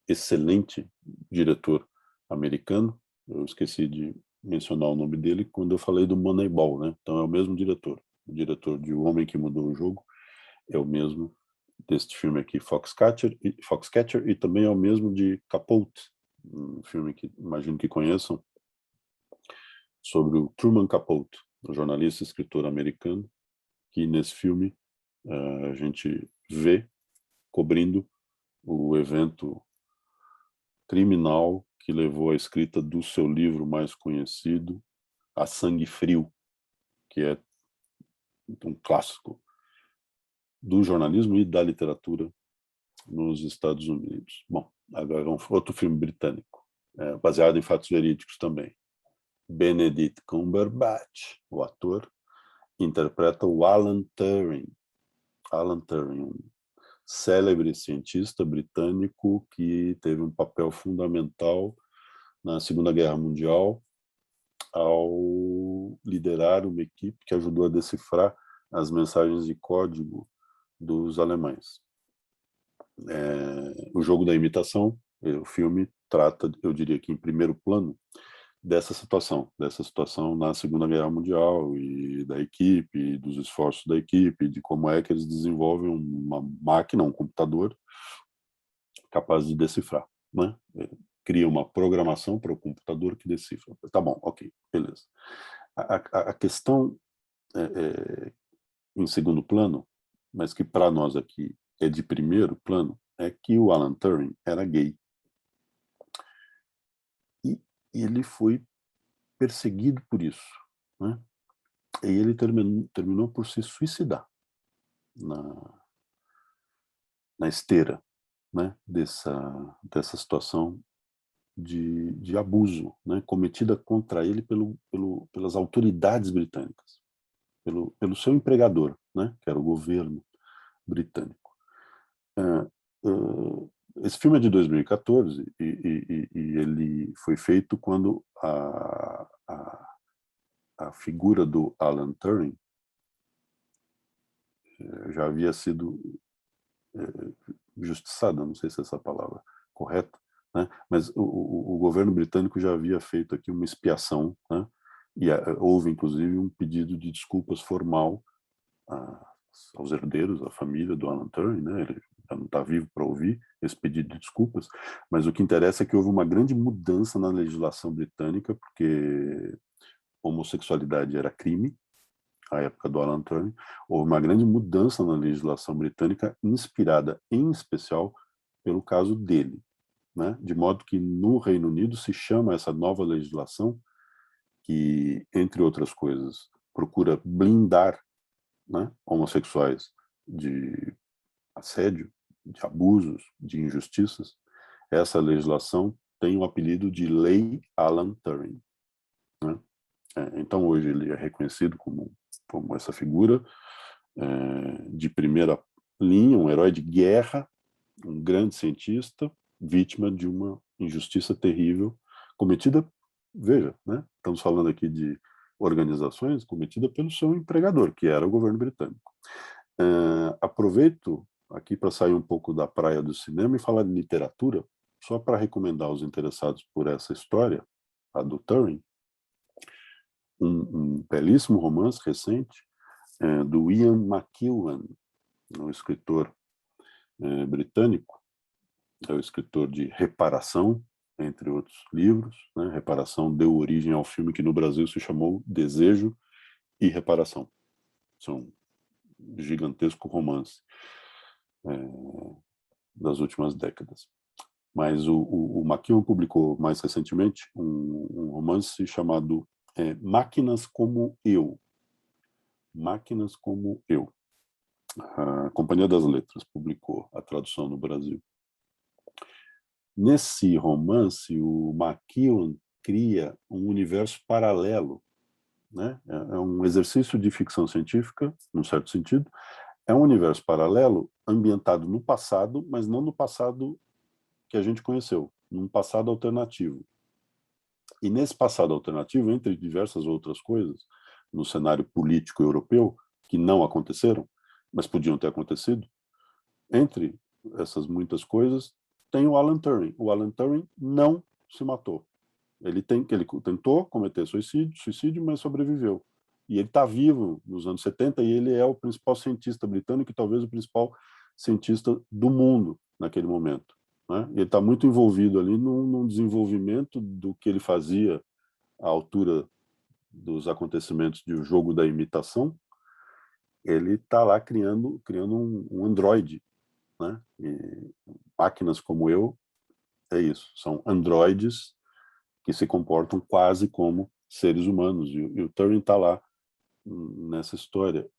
excelente diretor americano, eu esqueci de mencionar o nome dele quando eu falei do Moneyball, né? Então é o mesmo diretor, o diretor de O Homem que Mudou o Jogo, é o mesmo deste filme aqui, Foxcatcher, e também é o mesmo de Capote, um filme que imagino que conheçam, sobre o Truman Capote, um jornalista e escritor americano, que nesse filme a gente vê cobrindo o evento criminal que levou à escrita do seu livro mais conhecido, A Sangue Frio, que é um clássico do jornalismo e da literatura nos Estados Unidos. Bom, agora outro filme britânico, baseado em fatos verídicos também. Benedict Cumberbatch, o ator, interpreta o Alan Turing. Alan Turing, um célebre cientista britânico que teve um papel fundamental na Segunda Guerra Mundial ao liderar uma equipe que ajudou a decifrar as mensagens de código dos alemães. O Jogo da Imitação, o filme trata, eu diria que em primeiro plano, dessa situação na Segunda Guerra Mundial e da equipe, dos esforços da equipe, de como é que eles desenvolvem uma máquina, um computador capaz de decifrar, né? Cria uma programação para o computador que decifra. Tá bom, ok, beleza. A questão em segundo plano, mas que para nós aqui é de primeiro plano, é que o Alan Turing era gay. E ele foi perseguido por isso, né? E ele terminou por se suicidar na esteira, né, dessa situação de abuso, né, cometida contra ele pelas autoridades britânicas, pelo seu empregador, né, que era o governo britânico. Esse filme é de 2014 e ele foi feito quando a figura do Alan Turing já havia sido justiçada, não sei se essa palavra é correta, né? Mas o governo britânico já havia feito aqui uma expiação, né? E houve inclusive um pedido de desculpas formal aos herdeiros, à família do Alan Turing, né? Ele já não está vivo para ouvir esse pedido de desculpas, mas o que interessa é que houve uma grande mudança na legislação britânica, porque homossexualidade era crime, à época do Alan Turing. Houve uma grande mudança na legislação britânica, inspirada em especial pelo caso dele, né? De modo que no Reino Unido se chama essa nova legislação, que, entre outras coisas, procura blindar, né, homossexuais de assédio, de abusos, de injustiças. Essa legislação tem o apelido de Lei Alan Turing, né? Então hoje ele é reconhecido como essa figura de primeira linha, um herói de guerra, um grande cientista, vítima de uma injustiça terrível cometida, veja, né? Estamos falando aqui de organizações, cometida pelo seu empregador, que era o governo britânico. Aproveito aqui para sair um pouco da praia do cinema e falar de literatura, só para recomendar aos interessados por essa história, a do Turing, um belíssimo romance recente do Ian McEwan, um escritor britânico, é o escritor de Reparação, entre outros livros, né? Reparação deu origem ao filme que no Brasil se chamou Desejo e Reparação. São um gigantesco romance das últimas décadas. Mas o McEwan publicou mais recentemente um romance chamado Máquinas como Eu. Máquinas como Eu. A Companhia das Letras publicou a tradução no Brasil. Nesse romance, o McEwan cria um universo paralelo, né? É um exercício de ficção científica, num certo sentido. É um universo paralelo ambientado no passado, mas não no passado que a gente conheceu, num passado alternativo. E nesse passado alternativo, entre diversas outras coisas, no cenário político europeu, que não aconteceram, mas podiam ter acontecido, entre essas muitas coisas, tem o Alan Turing. O Alan Turing não se matou. Ele tentou cometer suicídio, mas sobreviveu. E ele está vivo nos anos 70 e ele é o principal cientista britânico e talvez o principal cientista do mundo naquele momento, né? E ele está muito envolvido ali num desenvolvimento do que ele fazia à altura dos acontecimentos de O Jogo da Imitação. Ele está lá criando um androide, né? E máquinas como eu, é isso, são androides que se comportam quase como seres humanos, e o Turing está lá nessa história.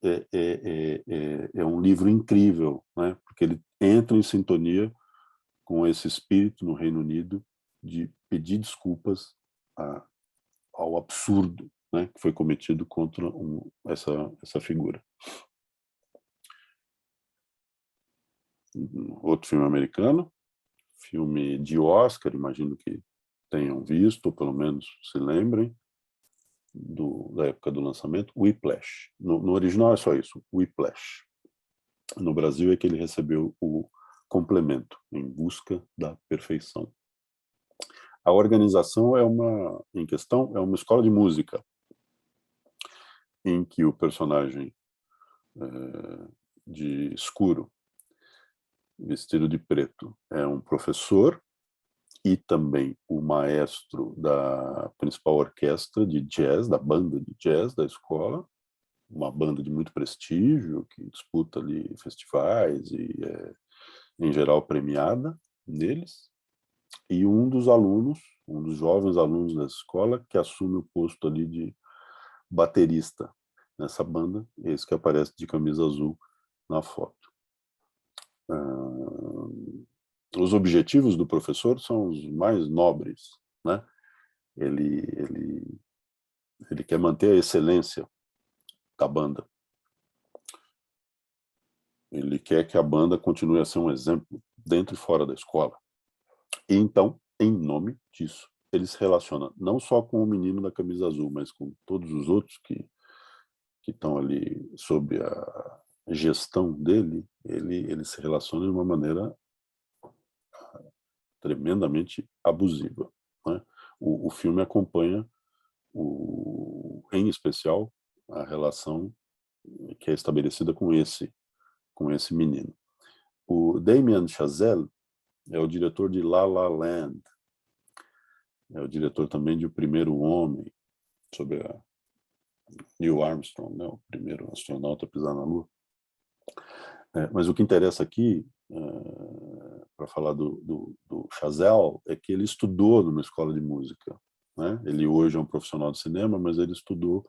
É um livro incrível, né? Porque ele entra em sintonia com esse espírito no Reino Unido de pedir desculpas ao absurdo, né, que foi cometido contra essa figura. Outro filme americano, filme de Oscar, imagino que tenham visto, ou pelo menos se lembrem, da época do lançamento, Whiplash. No original é só isso, Whiplash. No Brasil é que ele recebeu o complemento, Em Busca da Perfeição. A organização em questão é uma escola de música, em que o personagem de escuro, vestido de preto, é um professor e também o maestro da principal orquestra de jazz, da banda de jazz da escola, uma banda de muito prestígio, que disputa ali festivais e em geral premiada neles, e um dos jovens alunos da escola, que assume o posto ali de baterista nessa banda, esse que aparece de camisa azul na foto. Os objetivos do professor são os mais nobres, né? Ele quer manter a excelência da banda. Ele quer que a banda continue a ser um exemplo dentro e fora da escola. E então, em nome disso, ele se relaciona não só com o menino da camisa azul, mas com todos os outros que estão ali sob a gestão dele. Ele se relaciona de uma maneira tremendamente abusiva, né? O filme acompanha, em especial, a relação que é estabelecida com esse menino. O Damien Chazelle é o diretor de La La Land, é o diretor também de O Primeiro Homem, sobre a Neil Armstrong, né, o primeiro astronauta a pisar na Lua. Mas o que interessa aqui, para falar do Chazelle, é que ele estudou numa escola de música, né? Ele hoje é um profissional de cinema, mas ele estudou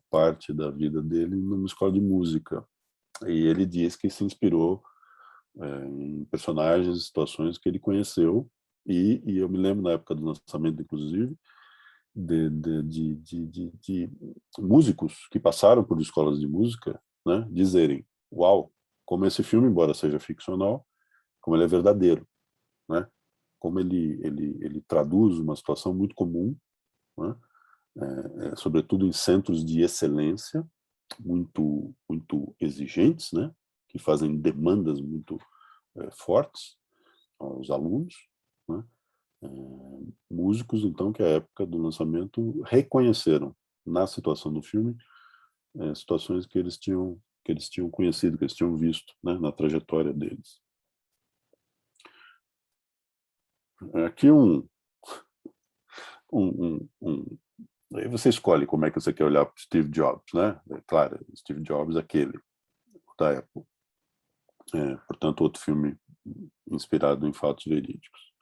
parte da vida dele numa escola de música. E ele diz que se inspirou em personagens, situações que ele conheceu, e eu me lembro na época do lançamento, inclusive, de músicos que passaram por escolas de música, né, dizerem: uau, como esse filme, embora seja ficcional, como ele é verdadeiro, né? Como ele traduz uma situação muito comum, né? Sobretudo em centros de excelência, muito exigentes, né? Que fazem demandas muito fortes aos alunos, né? Músicos, então, que à época do lançamento reconheceram na situação do filme situações que eles tinham conhecido, que eles tinham visto, né, na trajetória deles. Aqui aí você escolhe como é que você quer olhar para Steve Jobs, né? Claro, Steve Jobs, aquele da Apple. Portanto, outro filme inspirado em fatos verídicos,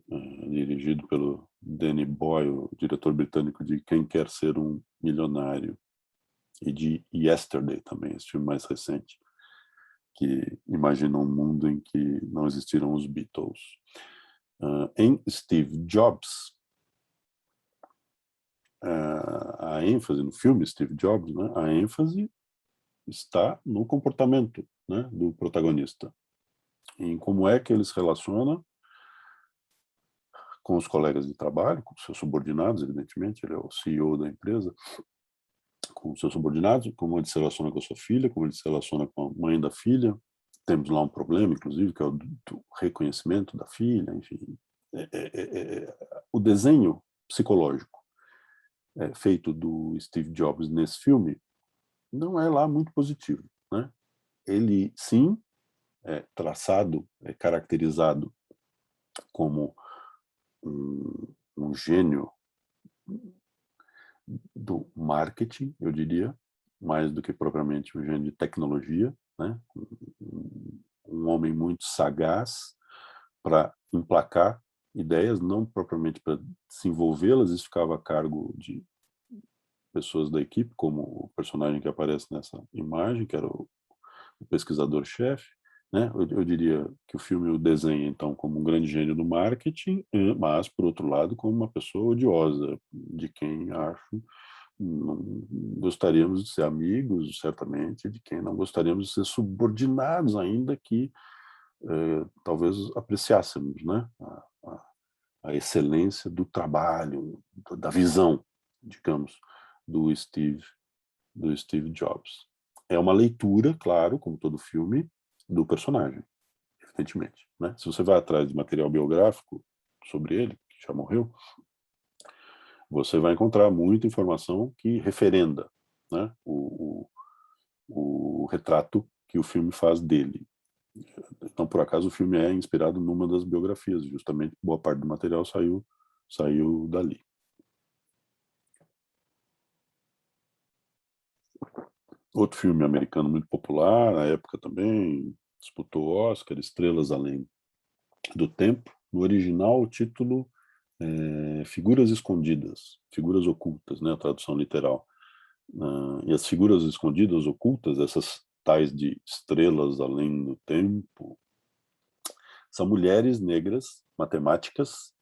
dirigido pelo Danny Boyle, o diretor britânico de Quem Quer Ser um Milionário, e de Yesterday também, esse filme mais recente, que imagina um mundo em que não existiram os Beatles. Em Steve Jobs, a ênfase no filme Steve Jobs, né, a ênfase está no comportamento, né, do protagonista, em como é que ele se relaciona com os colegas de trabalho, com seus subordinados, evidentemente, ele é o CEO da empresa, com seus subordinados, como ele se relaciona com a sua filha, como ele se relaciona com a mãe da filha. Temos lá um problema, inclusive, que é o do reconhecimento da filha, enfim. O desenho psicológico feito do Steve Jobs nesse filme não é lá muito positivo, né? Ele, sim, é traçado, é caracterizado como um gênio do marketing, eu diria, mais do que propriamente um gênio de tecnologia, né? Um homem muito sagaz para emplacar ideias, não propriamente para desenvolvê-las, isso ficava a cargo de pessoas da equipe, como o personagem que aparece nessa imagem, que era o pesquisador-chefe, né? Eu diria que o filme o desenha, então, como um grande gênio do marketing, mas, por outro lado, como uma pessoa odiosa, de quem acho não gostaríamos de ser amigos, certamente, de quem não gostaríamos de ser subordinados, ainda que talvez apreciássemos, né? A excelência do trabalho, da visão, digamos, do Steve Jobs. É uma leitura, claro, como todo filme, do personagem, evidentemente, né? Se você vai atrás de material biográfico sobre ele, que já morreu, você vai encontrar muita informação que referenda, né, o retrato que o filme faz dele. Então, por acaso, o filme é inspirado numa das biografias, justamente boa parte do material saiu dali. Outro filme americano muito popular, na época também, disputou Oscar, Estrelas Além do Tempo. No original, o título é Figuras Escondidas, Figuras Ocultas, né, a tradução literal. E as figuras escondidas, ocultas, essas tais de estrelas além do tempo, são mulheres negras, matemáticas,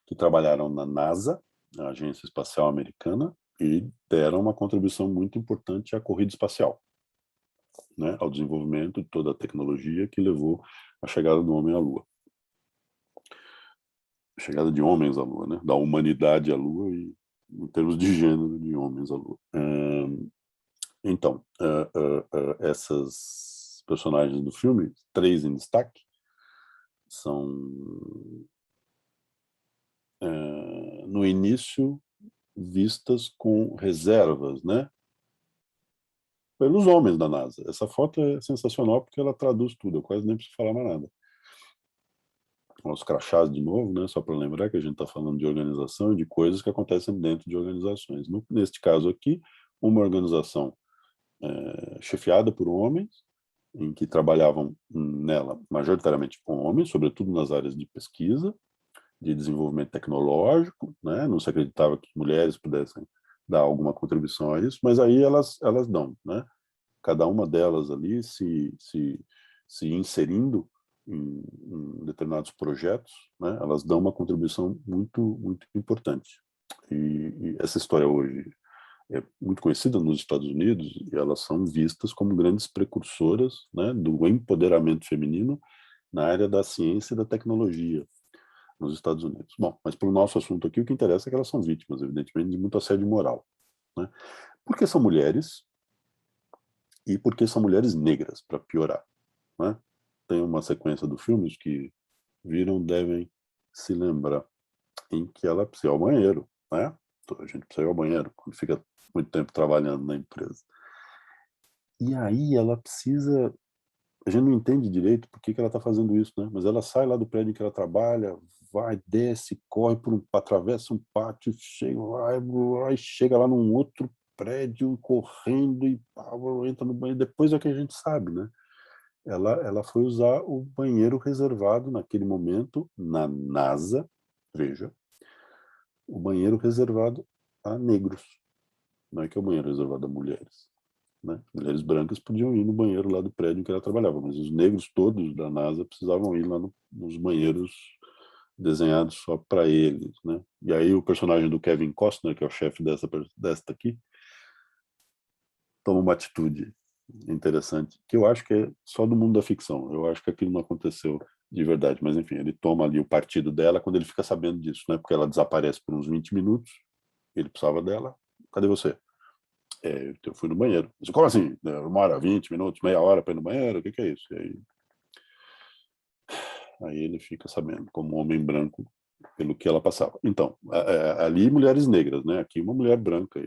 que trabalharam na NASA, a Agência Espacial Americana, e deram uma contribuição muito importante à corrida espacial, né, ao desenvolvimento de toda a tecnologia que levou à chegada do homem à Lua. A chegada de homens à Lua, né, da humanidade à Lua e em termos de gênero de homens à Lua. Então, essas personagens do filme, 3 em destaque, são, no início, vistas com reservas, né, pelos homens da NASA. Essa foto é sensacional porque ela traduz tudo, eu quase nem preciso falar mais nada. Os crachás de novo, né, só para lembrar que a gente está falando de organização e de coisas que acontecem dentro de organizações. Neste caso aqui, uma organização chefiada por homens, em que trabalhavam nela majoritariamente com homens, sobretudo nas áreas de pesquisa, de desenvolvimento tecnológico, né? Não se acreditava que mulheres pudessem dar alguma contribuição a isso, mas aí elas dão, né? Cada uma delas ali se inserindo em determinados projetos, né? Elas dão uma contribuição muito importante. E essa história hoje é muito conhecida nos Estados Unidos e elas são vistas como grandes precursoras, né, do empoderamento feminino na área da ciência e da tecnologia nos Estados Unidos. Bom, mas para o nosso assunto aqui, o que interessa é que elas são vítimas, evidentemente, de muito assédio moral, né? Porque são mulheres, e porque são mulheres negras, para piorar, né? Tem uma sequência do filme, os que viram devem se lembrar, em que ela precisa ir ao banheiro, né? A gente precisa ir ao banheiro quando fica muito tempo trabalhando na empresa. E aí ela precisa, a gente não entende direito por que ela está fazendo isso, né? Mas ela sai lá do prédio em que ela trabalha, vai, desce, corre atravessa um pátio, chega lá num outro prédio correndo e entra no banheiro. Depois é que a gente sabe, né? Ela foi usar o banheiro reservado naquele momento na NASA, veja, o banheiro reservado a negros. Não é que é o banheiro reservado a mulheres, né? Mulheres brancas podiam ir no banheiro lá do prédio em que ela trabalhava, mas os negros todos da NASA precisavam ir lá nos banheiros desenhados só para eles, né? E aí o personagem do Kevin Costner, que é o chefe desta aqui, toma uma atitude interessante, que eu acho que é só do mundo da ficção. Eu acho que aquilo não aconteceu de verdade, mas enfim, ele toma ali o partido dela quando ele fica sabendo disso, né? Porque ela desaparece por uns 20 minutos, ele precisava dela, cadê você? Eu fui no banheiro. Disse, como assim? 1 hora, 20 minutos, meia hora para ir no banheiro? O que é isso? E aí ele fica sabendo, como homem branco, pelo que ela passava. Então, ali mulheres negras, né? Aqui uma mulher branca,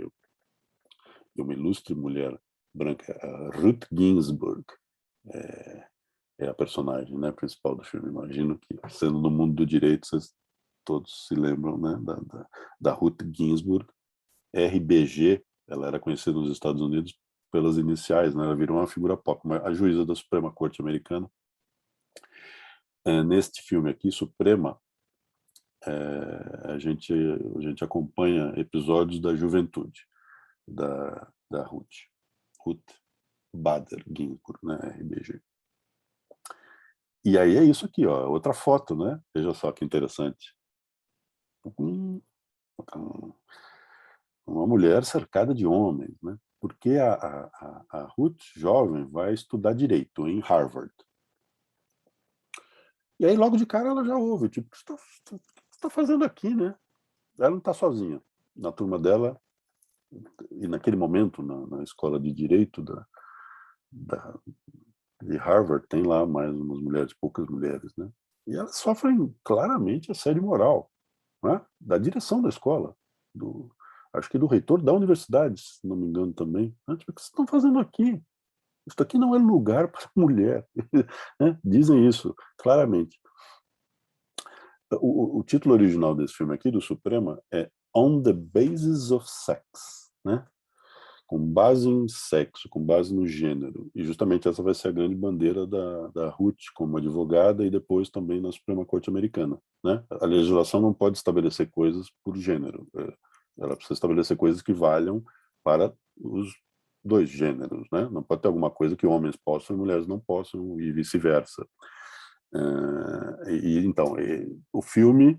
uma ilustre mulher branca, a Ruth Ginsburg, é a personagem, né, principal do filme. Imagino que, sendo no mundo do direito, vocês todos se lembram, né, da Ruth Ginsburg, RBG. Ela era conhecida nos Estados Unidos pelas iniciais, né? Ela virou uma figura pop, a juíza da Suprema Corte Americana. Neste filme aqui, Suprema, a gente acompanha episódios da juventude da Ruth Bader Ginsburg, né, RBG. E aí é isso aqui, ó, outra foto, né? Veja só que interessante. Uma mulher cercada de homens, né? Porque a Ruth, jovem, vai estudar direito em Harvard. E aí, logo de cara, ela já ouve, tipo, o que você está fazendo aqui, né? Ela não está sozinha. Na turma dela, e naquele momento, na escola de direito de Harvard, tem lá mais umas mulheres, poucas mulheres, né? E elas sofrem claramente assédio moral, né? Da direção da escola, acho que do reitor da universidade, se não me engano também. Né? Tipo, o que vocês estão fazendo aqui? Isso aqui não é lugar para mulher. Né? Dizem isso claramente. O título original desse filme aqui, do Suprema, é On the Basis of Sex, né? Com base em sexo, com base no gênero. E justamente essa vai ser a grande bandeira da Ruth como advogada e depois também na Suprema Corte Americana, né? A legislação não pode estabelecer coisas por gênero. Ela precisa estabelecer coisas que valham para os dois gêneros, né? Não pode ter alguma coisa que homens possam e mulheres não possam e vice-versa. Então, o filme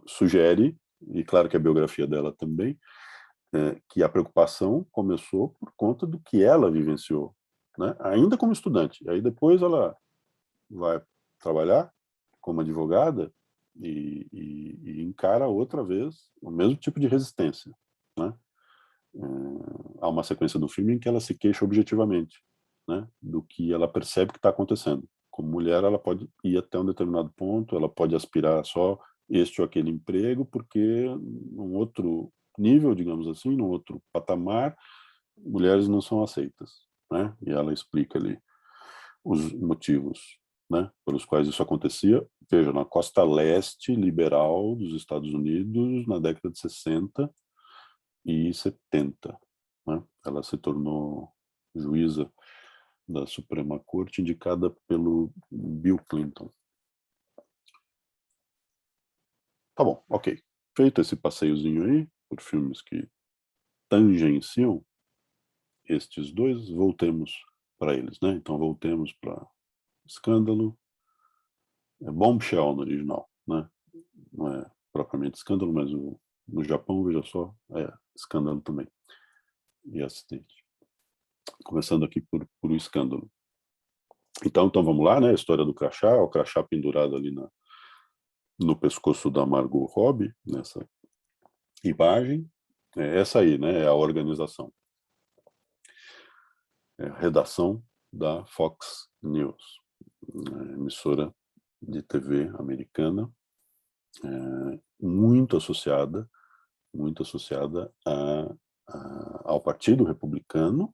sugere, e claro que a biografia dela também, que a preocupação começou por conta do que ela vivenciou, né? Ainda como estudante. Aí depois ela vai trabalhar como advogada e encara outra vez o mesmo tipo de resistência, né? Há uma sequência do filme em que ela se queixa objetivamente, né, do que ela percebe que está acontecendo. Como mulher, ela pode ir até um determinado ponto, ela pode aspirar só este ou aquele emprego, porque num outro nível, digamos assim, num outro patamar, mulheres não são aceitas, né? E ela explica ali os motivos, né, pelos quais isso acontecia. Veja, na costa leste liberal dos Estados Unidos, na década de 60 e 70, né? Ela se tornou juíza da Suprema Corte, indicada pelo Bill Clinton. Tá bom, ok. Feito esse passeiozinho aí, por filmes que tangenciam estes dois, voltemos para eles, né? Então voltemos para Escândalo, Bombshell no original, né? Não é propriamente Escândalo, mas no Japão, veja só, é Escândalo também. E acidente. Começando aqui por o Escândalo. Então vamos lá, né? A história do crachá, o crachá pendurado ali no pescoço da Margot Robbie, nessa imagem. Essa aí, né? É a organização. redação da Fox News, emissora de TV americana, muito associada ao Partido Republicano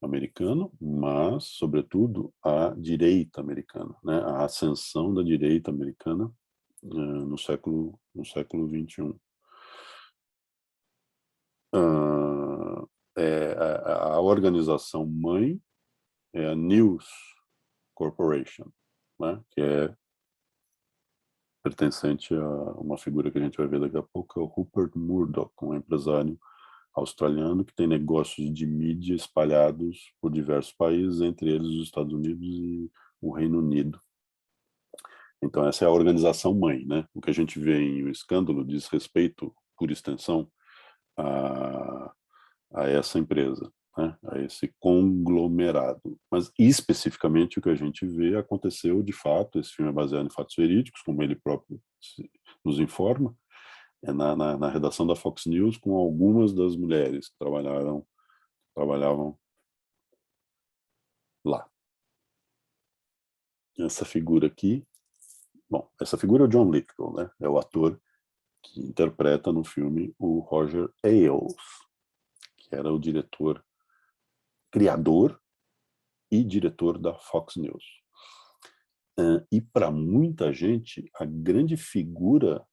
americano, mas, sobretudo, à direita americana, né? A ascensão da direita americana no século XXI. A organização mãe é a News Corporation, né? Que é pertencente a uma figura que a gente vai ver daqui a pouco, que é o Rupert Murdoch, um empresário australiano que tem negócios de mídia espalhados por diversos países, entre eles os Estados Unidos e o Reino Unido. Então essa é a organização mãe, né? O que a gente vê em O Escândalo diz respeito, por extensão, a essa empresa, né? A esse conglomerado. Mas especificamente o que a gente vê aconteceu de fato, esse filme é baseado em fatos verídicos, como ele próprio nos informa, na redação da Fox News, com algumas das mulheres que trabalhavam lá. Essa figura aqui, bom, essa figura é o John Lithgow, né? É o ator que interpreta no filme o Roger Ailes, que era o diretor, criador e diretor da Fox News. E para muita gente, a grande figura,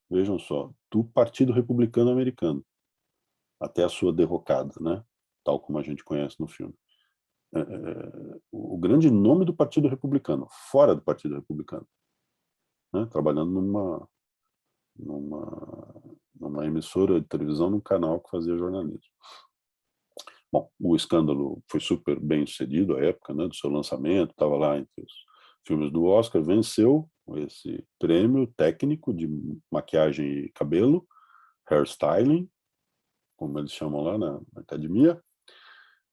vejam só, do Partido Republicano Americano, até a sua derrocada, né? Tal como a gente conhece no filme. O grande nome do Partido Republicano, fora do Partido Republicano, né? Trabalhando numa emissora de televisão, num canal que fazia jornalismo. Bom, O Escândalo foi super bem sucedido à época, né, do seu lançamento, estava lá entre os filmes do Oscar, venceu esse prêmio técnico de maquiagem e cabelo, hairstyling, como eles chamam lá na academia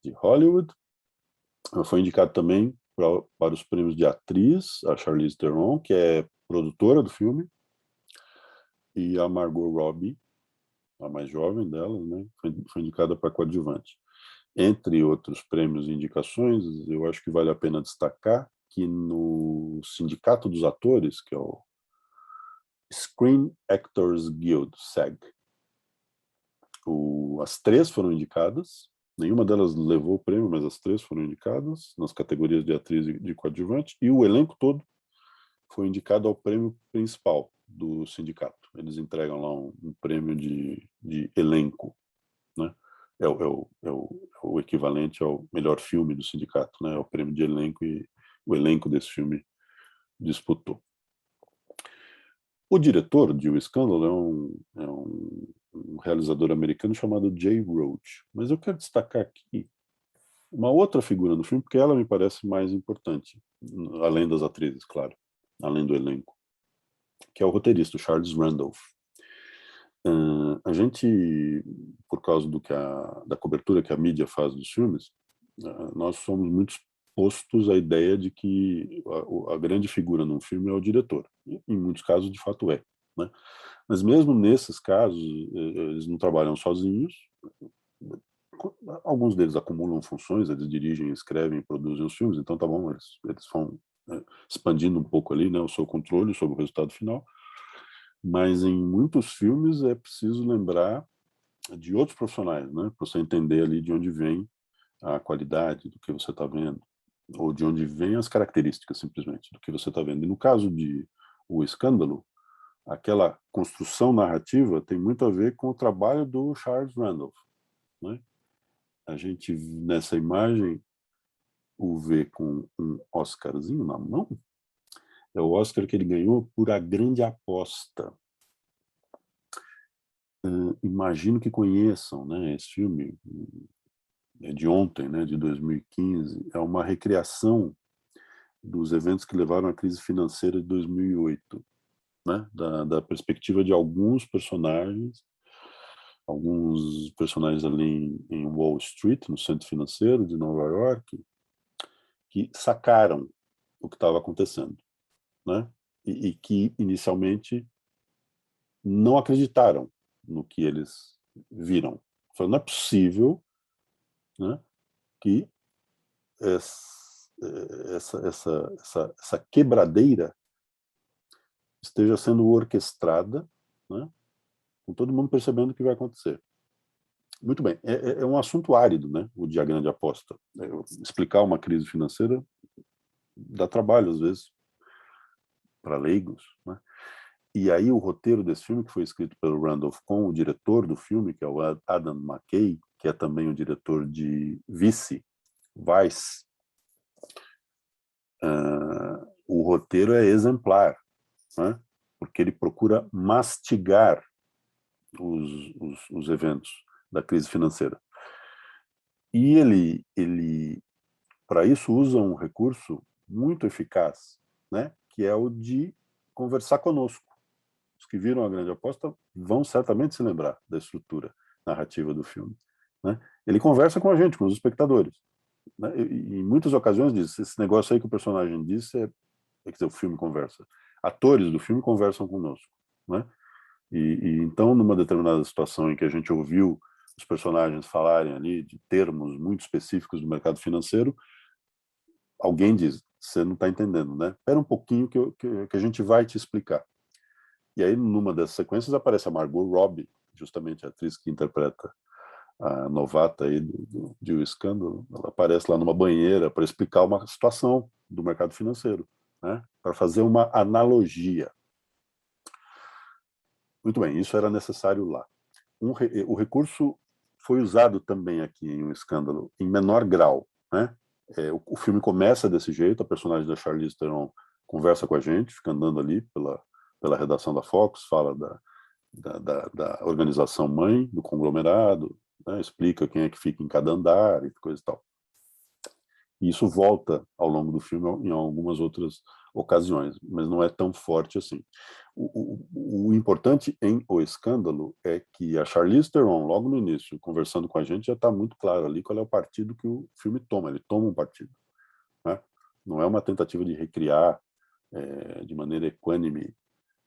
de Hollywood. Foi indicado também para os prêmios de atriz, a Charlize Theron, que é produtora do filme, e a Margot Robbie, a mais jovem delas, né, foi indicada para coadjuvante. Entre outros prêmios e indicações, eu acho que vale a pena destacar que no Sindicato dos Atores, que é o Screen Actors Guild, SAG, as três foram indicadas, nenhuma delas levou o prêmio, mas as três foram indicadas nas categorias de atriz e de coadjuvante, e o elenco todo foi indicado ao prêmio principal do sindicato. Eles entregam lá um prêmio de elenco, né? É o equivalente ao melhor filme do sindicato, né? É o prêmio de elenco, e o elenco desse filme disputou. O diretor de O Escândalo é um realizador americano chamado Jay Roach. Mas eu quero destacar aqui uma outra figura no filme, porque ela me parece mais importante, além das atrizes, claro, além do elenco, que é o roteirista, o Charles Randolph. A gente, por causa da cobertura que a mídia faz dos filmes, nós somos muito expostos à ideia de que a grande figura num filme é o diretor. Em muitos casos, de fato, é, né? Mas mesmo nesses casos, eles não trabalham sozinhos. Alguns deles acumulam funções, eles dirigem, escrevem, produzem os filmes, então tá bom, eles vão expandindo um pouco ali, né, o seu controle sobre o resultado final. Mas em muitos filmes é preciso lembrar de outros profissionais, né, para você entender ali de onde vem a qualidade do que você está vendo, ou de onde vêm as características, simplesmente, do que você está vendo. E no caso de O Escândalo, aquela construção narrativa tem muito a ver com o trabalho do Charles Randolph, né? A gente, nessa imagem, o vê com um Oscarzinho na mão. É o Oscar que ele ganhou por A Grande Aposta. Imagino que conheçam, né, esse filme, é de ontem, né, de 2015. É uma recriação dos eventos que levaram à crise financeira de 2008, né, da perspectiva de alguns personagens ali em Wall Street, no centro financeiro de Nova York, que sacaram o que estava acontecendo, né, e que inicialmente não acreditaram no que eles viram. Falaram, não é possível, né, que essa quebradeira esteja sendo orquestrada, né, com todo mundo percebendo o que vai acontecer. Muito bem, é um assunto árido, né, o de A Grande Aposta. Explicar uma crise financeira dá trabalho, às vezes, para leigos, né? E aí o roteiro desse filme, que foi escrito pelo Randolph com o diretor do filme, que é o Adam McKay, que é também o diretor de Vice, o roteiro é exemplar, né? Porque ele procura mastigar os eventos da crise financeira. E ele para isso, usa um recurso muito eficaz, né? Que é o de conversar conosco. Os que viram A Grande Aposta vão certamente se lembrar da estrutura narrativa do filme, né? Ele conversa com a gente, com os espectadores, né? E em muitas ocasiões diz, esse negócio aí que o personagem disse quer dizer, o filme conversa. Atores do filme conversam conosco, né? E então, numa determinada situação em que a gente ouviu os personagens falarem ali de termos muito específicos do mercado financeiro, alguém diz, você não está entendendo, né? Espera um pouquinho que a gente vai te explicar. E aí, numa dessas sequências, aparece a Margot Robbie, justamente a atriz que interpreta a novata aí de O Escândalo. Ela aparece lá numa banheira para explicar uma situação do mercado financeiro, né? Para fazer uma analogia. Muito bem, isso era necessário lá. O recurso foi usado também aqui em Um Escândalo, em menor grau, né? O filme começa desse jeito, a personagem da Charlize Theron conversa com a gente, fica andando ali pela redação da Fox, fala da organização mãe, do conglomerado, né? Explica quem é que fica em cada andar e coisa e tal. E isso volta ao longo do filme em algumas outras ocasiões, mas não é tão forte assim. O importante em O Escândalo é que a Charlize Theron, logo no início, conversando com a gente, já está muito claro ali qual é o partido que o filme toma. Ele toma um partido, né? Não é uma tentativa de recriar de maneira equânime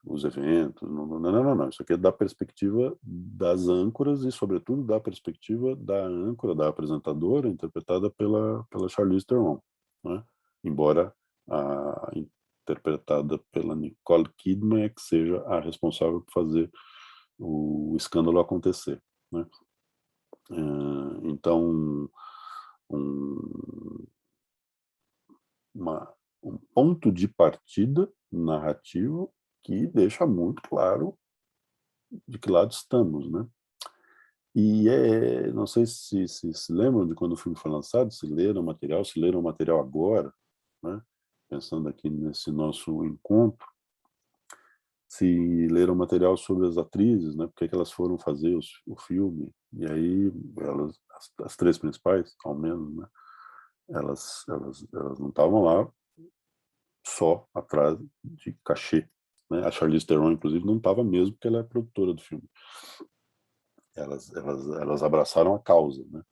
os eventos. Não. Isso aqui é da perspectiva das âncoras e, sobretudo, da perspectiva da âncora, da apresentadora, interpretada pela Charlize Theron, né? Embora interpretada pela Nicole Kidman é que seja a responsável por fazer o escândalo acontecer, né? Então, um ponto de partida narrativo que deixa muito claro de que lado estamos, né? E não sei se lembram de quando o filme foi lançado, se leram o material agora, né? Pensando aqui nesse nosso encontro, se leram material sobre as atrizes, né? Porque que elas foram fazer o filme, e aí elas, as três principais, ao menos, né? Elas não estavam lá só atrás de cachê, né? A Charlize Theron, inclusive, não estava mesmo, porque ela é produtora do filme. Elas abraçaram a causa, né?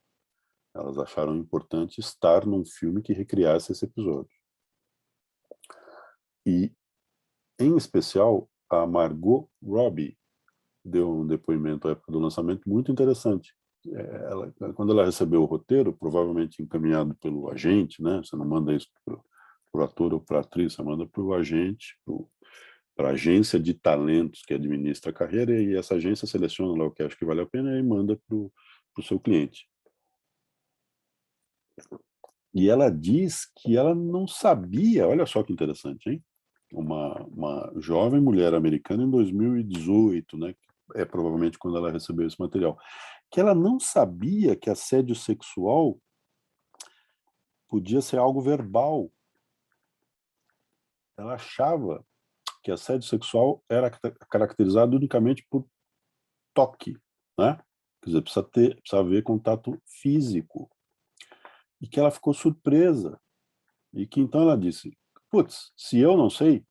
Elas acharam importante estar num filme que recriasse esse episódio. E, em especial, a Margot Robbie deu um depoimento à época do lançamento muito interessante. Quando ela recebeu o roteiro, provavelmente encaminhado pelo agente, né? Você não manda isso para o ator ou para a atriz, você manda para o agente, para a agência de talentos que administra a carreira, e essa agência seleciona lá o que acha que vale a pena e manda para o seu cliente. E ela diz que ela não sabia, olha só que interessante, hein? Uma jovem mulher americana em 2018, né? É provavelmente quando ela recebeu esse material, que ela não sabia que assédio sexual podia ser algo verbal. Ela achava que assédio sexual era caracterizado unicamente por toque, né? Quer dizer, precisa haver contato físico. E que ela ficou surpresa. E que então ela disse, putz, se eu não sei,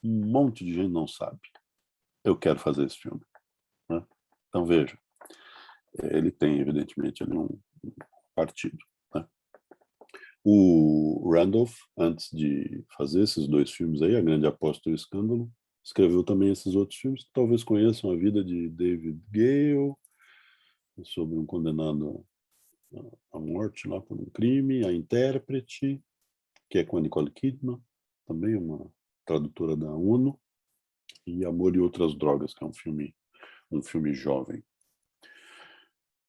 um monte de gente não sabe. Eu quero fazer esse filme, né? Então veja, ele tem evidentemente ali um partido, né? O Randolph, antes de fazer esses dois filmes aí, A Grande Aposta e O Escândalo, escreveu também esses outros filmes que talvez conheçam, A Vida de David Gale, sobre um condenado a morte lá por um crime, A Intérprete, que é com a Nicole Kidman, também uma tradutora da ONU, e Amor e Outras Drogas, que é um filme jovem.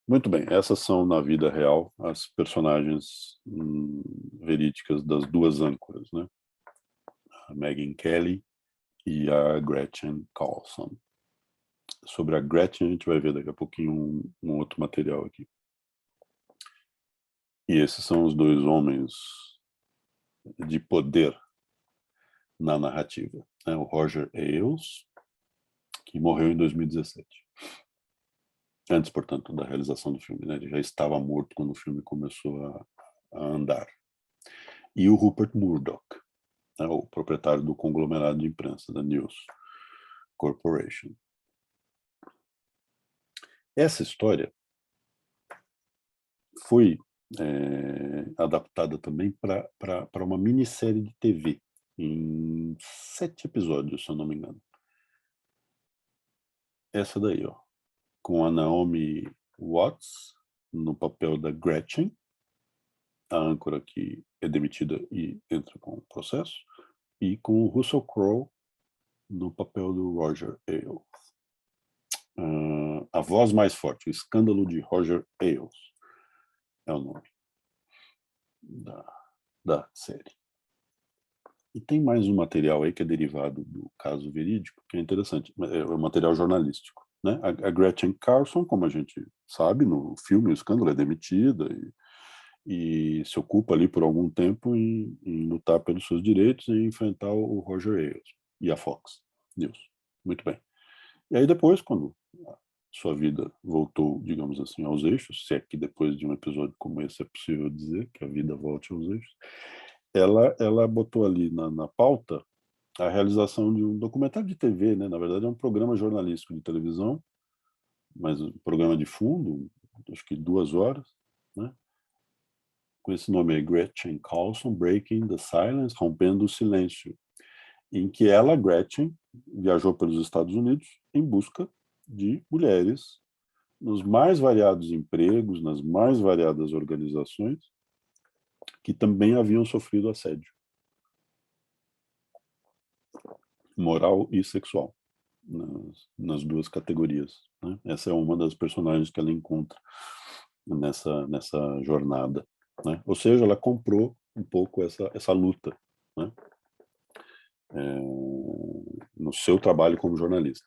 Muito bem, essas são, na vida real, as personagens verídicas das duas âncoras, né? A Megyn Kelly e a Gretchen Carlson. Sobre a Gretchen, a gente vai ver daqui a pouquinho um outro material aqui. E esses são os dois homens de poder na narrativa, né? O Roger Ailes, que morreu em 2017. Antes, portanto, da realização do filme, né? Ele já estava morto quando o filme começou a andar. E o Rupert Murdoch, né? O proprietário do conglomerado de imprensa, da News Corporation. Essa história foi adaptada também para uma minissérie de TV, em 7 episódios, se eu não me engano. Essa daí, ó, com a Naomi Watts no papel da Gretchen, a âncora que é demitida e entra com o processo, e com o Russell Crowe no papel do Roger Ailes. A Voz Mais Forte, o Escândalo de Roger Ailes, é o nome da série. E tem mais um material aí que é derivado do caso verídico, que é interessante, é o material jornalístico, né? A Gretchen Carlson, como a gente sabe, no filme O Escândalo, é demitida e se ocupa ali por algum tempo em lutar pelos seus direitos e enfrentar o Roger Ailes e a Fox News. Muito bem. E aí depois, quando a sua vida voltou, digamos assim, aos eixos, se é que depois de um episódio como esse é possível dizer que a vida volte aos eixos, ela botou ali na pauta a realização de um documentário de TV, né? Na verdade é um programa jornalístico de televisão, mas um programa de fundo, acho que 2 horas, né? Com esse nome aí, Gretchen Carlson, Breaking the Silence, Rompendo o Silêncio, em que ela, Gretchen, viajou pelos Estados Unidos em busca de mulheres nos mais variados empregos, nas mais variadas organizações, que também haviam sofrido assédio moral e sexual, nas 2 categorias, né? Essa é uma das personagens que ela encontra nessa jornada, né? Ou seja, ela comprou um pouco essa luta, né? No seu trabalho como jornalista.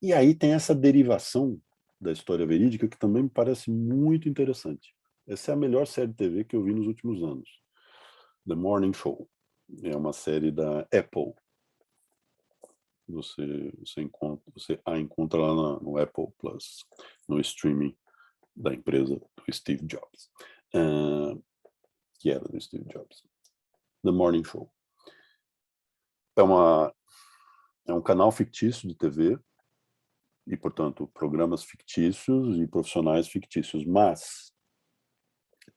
E aí tem essa derivação da história verídica que também me parece muito interessante. Essa é a melhor série de TV que eu vi nos últimos anos. The Morning Show. É uma série da Apple. Você a encontra lá no Apple Plus, no streaming da empresa do Steve Jobs, que era do Steve Jobs. The Morning Show. É um canal fictício de TV e, portanto, programas fictícios e profissionais fictícios, mas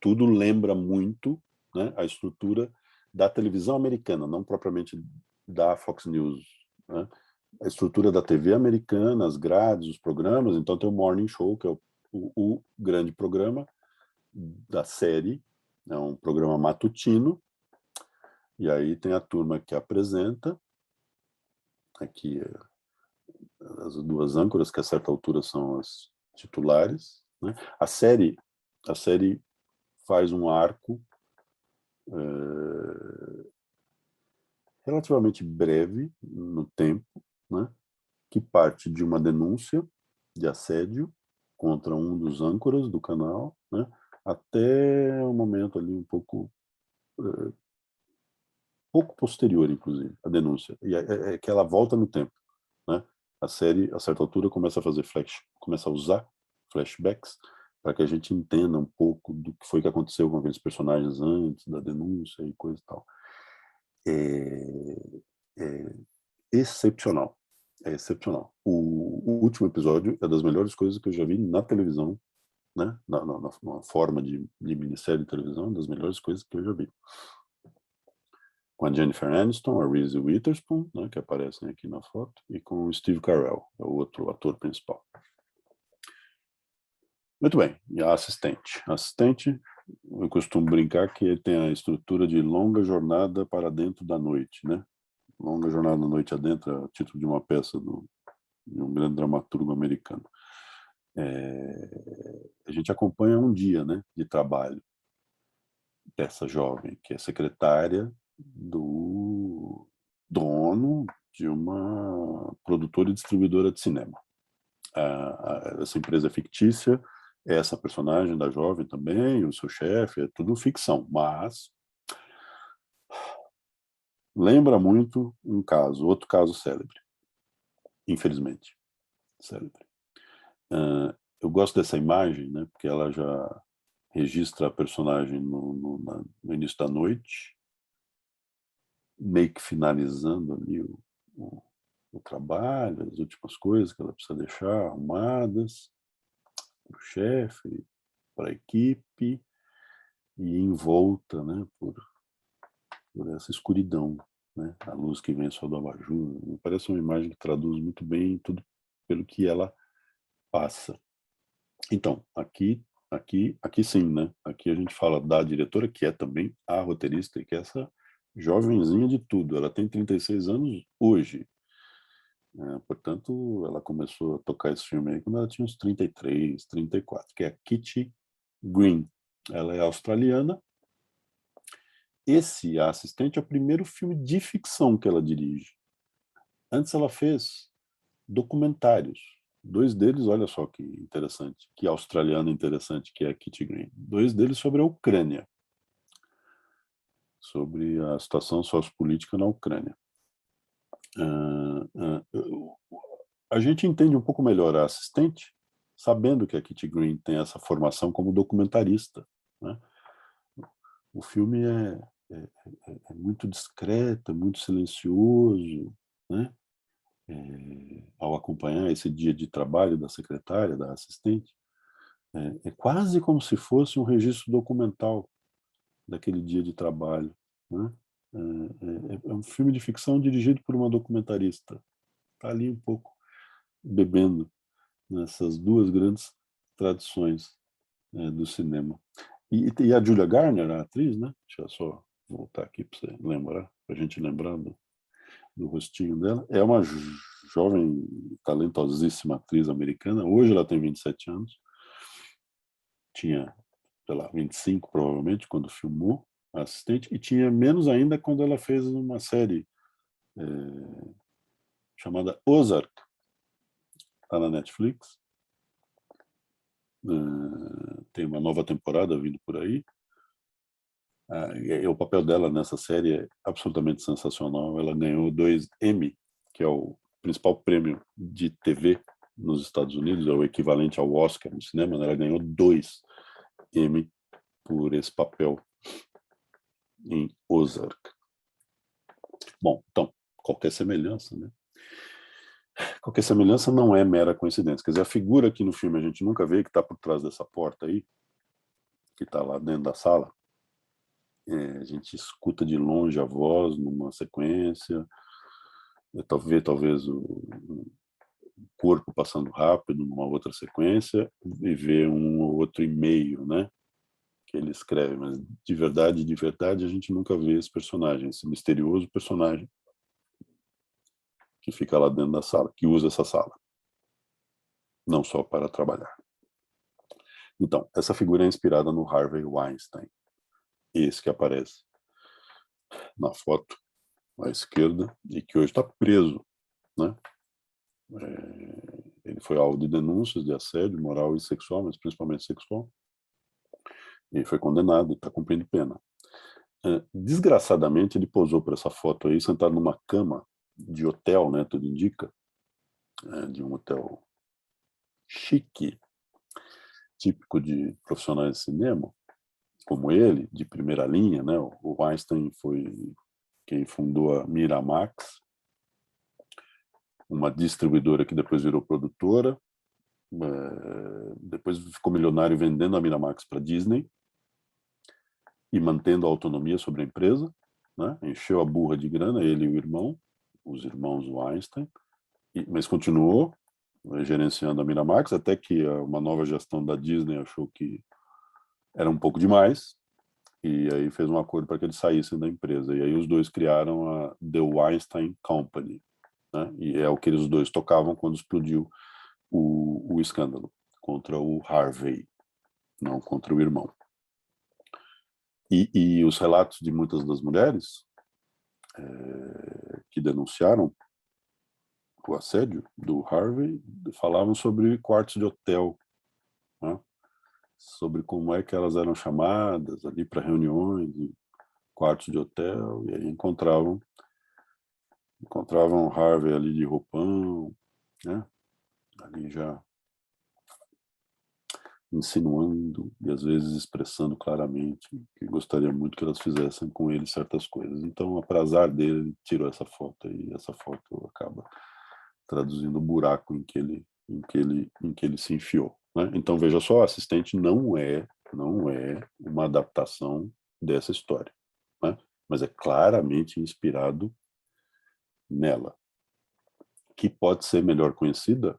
tudo lembra muito, né, a estrutura da televisão americana, não propriamente da Fox News, né? A estrutura da TV americana, as grades, os programas. Então tem o Morning Show, que é o grande programa da série, é um programa matutino, e aí tem a turma que apresenta, aqui as 2 âncoras, que a certa altura são as titulares, né? A série faz um arco relativamente breve no tempo, né? Que parte de uma denúncia de assédio contra um dos âncoras do canal, né? Até um momento ali um pouco posterior, inclusive, a denúncia. E é que ela volta no tempo, né? A série, a certa altura, começa a usar flashbacks para que a gente entenda um pouco do que foi que aconteceu com aqueles personagens antes da denúncia e coisa e tal. É excepcional. É excepcional. O último episódio é das melhores coisas que eu já vi na televisão, né? Na forma de minissérie de televisão, das melhores coisas que eu já vi. Com a Jennifer Aniston, a Reese Witherspoon, né, que aparecem aqui na foto, e com o Steve Carell, é o outro ator principal. Muito bem, e a assistente. A assistente, eu costumo brincar que ele tem a estrutura de longa jornada para dentro da noite, né? Longa jornada da noite adentro é o título de uma peça de um grande dramaturgo americano. A gente acompanha um dia, né, de trabalho dessa jovem, que é secretária do dono de uma produtora e distribuidora de cinema. Essa empresa fictícia, essa personagem da jovem também, o seu chefe, é tudo ficção, mas lembra muito um caso, outro caso célebre, infelizmente, célebre. Eu gosto dessa imagem, né, porque ela já registra a personagem no início da noite, meio que finalizando ali o trabalho, as últimas coisas que ela precisa deixar arrumadas para o chefe, para a equipe, e envolta, né, por essa escuridão, né, a luz que vem só do abajur. Me parece uma imagem que traduz muito bem tudo pelo que ela passa. Então, aqui sim, né? Aqui a gente fala da diretora, que é também a roteirista, e que é essa jovenzinha de tudo. Ela tem 36 anos hoje. Portanto, ela começou a tocar esse filme aí quando ela tinha uns 33, 34, que é a Kitty Green. Ela é australiana. Esse, A Assistente, é o primeiro filme de ficção que ela dirige. Antes ela fez documentários. 2 deles, olha só que interessante, que australiano interessante, que é a Kitty Green. 2 deles sobre a Ucrânia, sobre a situação sociopolítica na Ucrânia. A gente entende um pouco melhor a assistente, sabendo que a Kitty Green tem essa formação como documentarista, né? O filme é muito discreto, é muito silencioso, né? Ao acompanhar esse dia de trabalho da secretária, da assistente, é quase como se fosse um registro documental daquele dia de trabalho, né? É um filme de ficção dirigido por uma documentarista. Está ali um pouco bebendo nessas 2 grandes tradições do cinema. E a Julia Garner, a atriz, né? Deixa eu só voltar aqui para você lembrar, para a gente lembrar do rostinho dela. É uma jovem, talentosíssima atriz americana. Hoje ela tem 27 anos. Tinha, sei lá, 25 provavelmente, quando filmou a assistente, e tinha menos ainda quando ela fez uma série chamada Ozark, está na Netflix. Tem uma nova temporada vindo por aí. E o papel dela nessa série é absolutamente sensacional. Ela ganhou 2 Emmy, que é o principal prêmio de TV nos Estados Unidos, é o equivalente ao Oscar no cinema, né? Ela ganhou 2 Emmy por esse papel em Ozark. Bom, então, qualquer semelhança, né? Qualquer semelhança não é mera coincidência. Quer dizer, a figura aqui no filme a gente nunca vê, que está por trás dessa porta aí, que está lá dentro da sala. A gente escuta de longe a voz numa sequência, talvez o corpo passando rápido numa outra sequência, e ver um ou outro e-mail, né, que ele escreve, mas de verdade, a gente nunca vê esse personagem, esse misterioso personagem que fica lá dentro da sala, que usa essa sala, não só para trabalhar. Então, essa figura é inspirada no Harvey Weinstein, esse que aparece na foto à esquerda e que hoje está preso, né? Ele foi alvo de denúncias de assédio moral e sexual, mas principalmente sexual, e foi condenado e está cumprindo pena. Desgraçadamente, ele posou para essa foto aí, sentado numa cama de hotel, né, tudo indica, de um hotel chique, típico de profissionais de cinema, como ele, de primeira linha, né? O Weinstein foi quem fundou a Miramax, uma distribuidora que depois virou produtora, depois ficou milionário vendendo a Miramax para a Disney e mantendo a autonomia sobre a empresa, né? Encheu a burra de grana, ele e o irmão, os irmãos Weinstein, mas continuou gerenciando a Miramax, até que uma nova gestão da Disney achou que era um pouco demais, e aí fez um acordo para que eles saíssem da empresa. E aí os dois criaram a The Weinstein Company, né? E é o que os dois tocavam quando explodiu o escândalo contra o Harvey, não contra o irmão. E os relatos de muitas das mulheres que denunciaram o assédio do Harvey falavam sobre quartos de hotel, né? Sobre como é que elas eram chamadas ali para reuniões, em quartos de hotel, e aí encontravam Harvey ali de roupão, né? Ali já insinuando e às vezes expressando claramente que gostaria muito que elas fizessem com ele certas coisas. Então, a prazer dele, ele tirou essa foto e essa foto acaba traduzindo o buraco em que ele se enfiou, né? Então, veja só, Assistente não é uma adaptação dessa história, né? Mas é claramente inspirado nela, que pode ser melhor conhecida,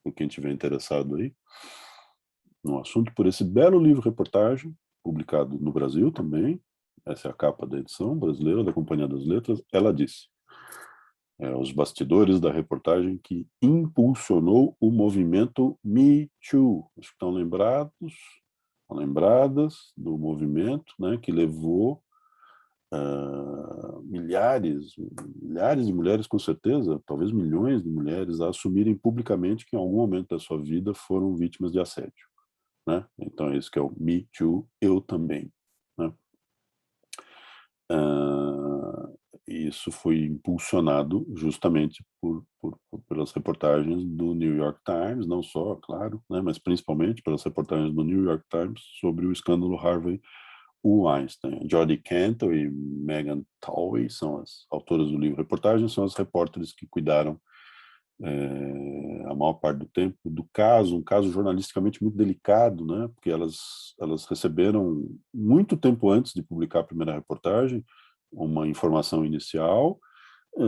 por quem estiver interessado aí, no assunto, por esse belo livro-reportagem, publicado no Brasil também. Essa é a capa da edição brasileira da Companhia das Letras. Ela disse: os bastidores da reportagem que impulsionou o movimento Me Too. Acho que estão lembradas do movimento, né, que levou milhares de mulheres, com certeza, talvez milhões de mulheres, a assumirem publicamente que em algum momento da sua vida foram vítimas de assédio, né? Então é isso que é o Me Too, eu também, né? Isso foi impulsionado justamente pelas reportagens do New York Times, não só, claro, né, mas principalmente pelas reportagens do New York Times sobre o escândalo Harvey Weinstein. Jodi Cantor e Megan Twohey são as autoras do livro reportagem, são as repórteres que cuidaram a maior parte do tempo do caso, um caso jornalisticamente muito delicado, né? Porque elas receberam muito tempo antes de publicar a primeira reportagem uma informação inicial.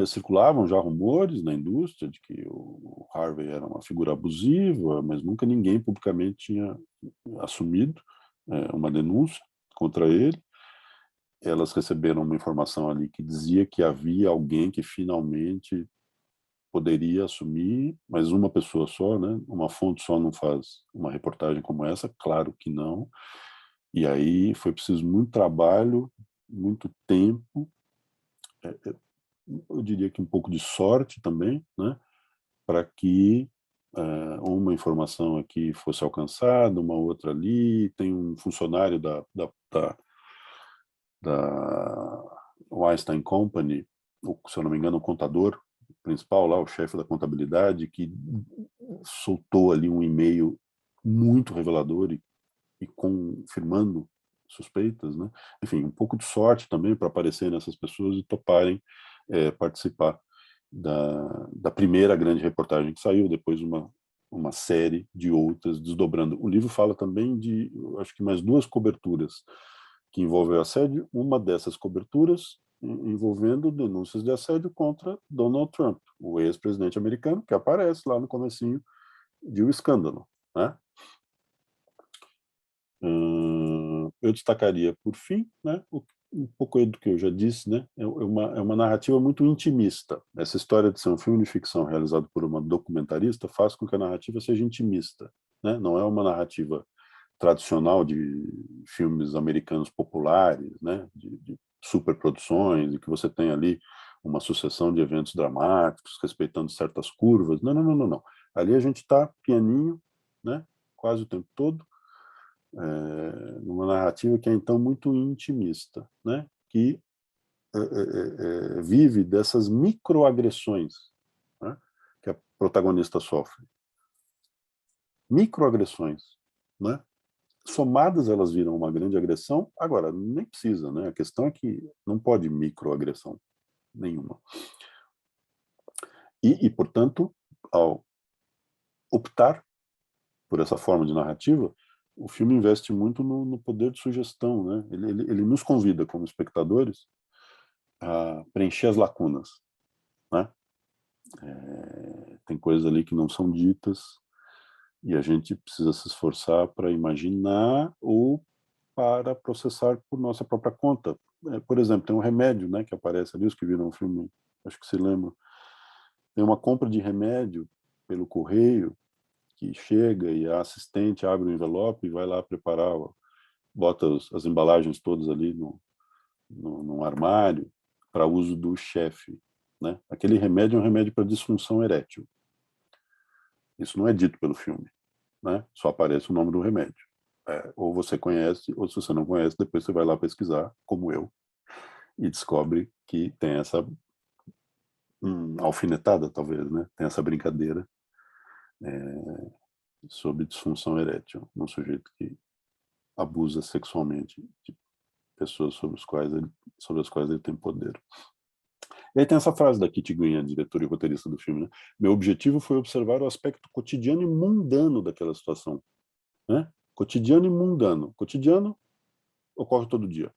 Circulavam já rumores na indústria de que o Harvey era uma figura abusiva, mas nunca ninguém publicamente tinha assumido uma denúncia contra ele. Elas receberam uma informação ali que dizia que havia alguém que finalmente poderia assumir, mas uma pessoa só, né? Uma fonte só não faz uma reportagem como essa, claro que não. E aí foi preciso muito trabalho, muito tempo, eu diria que um pouco de sorte também, né? Para que uma informação aqui fosse alcançada, uma outra ali. Tem um funcionário da Weinstein Company, se eu não me engano, o contador principal lá, o chefe da contabilidade, que soltou ali um e-mail muito revelador e confirmando suspeitas, né? Enfim, um pouco de sorte também para aparecer nessas pessoas e toparem participar da primeira grande reportagem que saiu, depois uma série de outras desdobrando. O livro fala também de, acho que mais duas coberturas que envolvem assédio, uma dessas coberturas envolvendo denúncias de assédio contra Donald Trump, o ex-presidente americano, que aparece lá no comecinho de O Escândalo, né? Eu destacaria, por fim, né, um pouco do que eu já disse, né, é uma narrativa muito intimista. Essa história de ser um filme de ficção realizado por uma documentarista faz com que a narrativa seja intimista, né? Não é uma narrativa tradicional de filmes americanos populares, né, de superproduções, e que você tem ali uma sucessão de eventos dramáticos, respeitando certas curvas. Não, não, não, não, não. Ali a gente está pianinho, né, quase o tempo todo, numa narrativa que é então muito intimista, né, que vive dessas microagressões, né, que a protagonista sofre. Microagressões, né? Somadas elas viram uma grande agressão. Agora, nem precisa, né? A questão é que não pode microagressão nenhuma. Portanto, ao optar por essa forma de narrativa, o filme investe muito no poder de sugestão, né? Ele nos convida, como espectadores, a preencher as lacunas, né? tem coisas ali que não são ditas e a gente precisa se esforçar para imaginar ou para processar por nossa própria conta. Por exemplo, tem um remédio, né, que aparece ali, os que viram o filme, acho que se lembram. Tem uma compra de remédio pelo correio que chega e a assistente abre o envelope e vai lá preparar, bota as embalagens todas ali num armário para uso do chefe, né? Aquele remédio é um remédio para disfunção erétil. Isso não é dito pelo filme, né? Só aparece o nome do remédio. Ou você conhece, ou se você não conhece, depois você vai lá pesquisar, como eu, e descobre que tem essa alfinetada, talvez, né? Tem essa brincadeira sobre disfunção erétil, um sujeito que abusa sexualmente de pessoas sobre as quais ele tem poder. E aí tem essa frase da Kitty Green, a diretora e roteirista do filme, né? Meu objetivo foi observar o aspecto cotidiano e mundano daquela situação, né? Cotidiano e mundano. Cotidiano ocorre todo dia.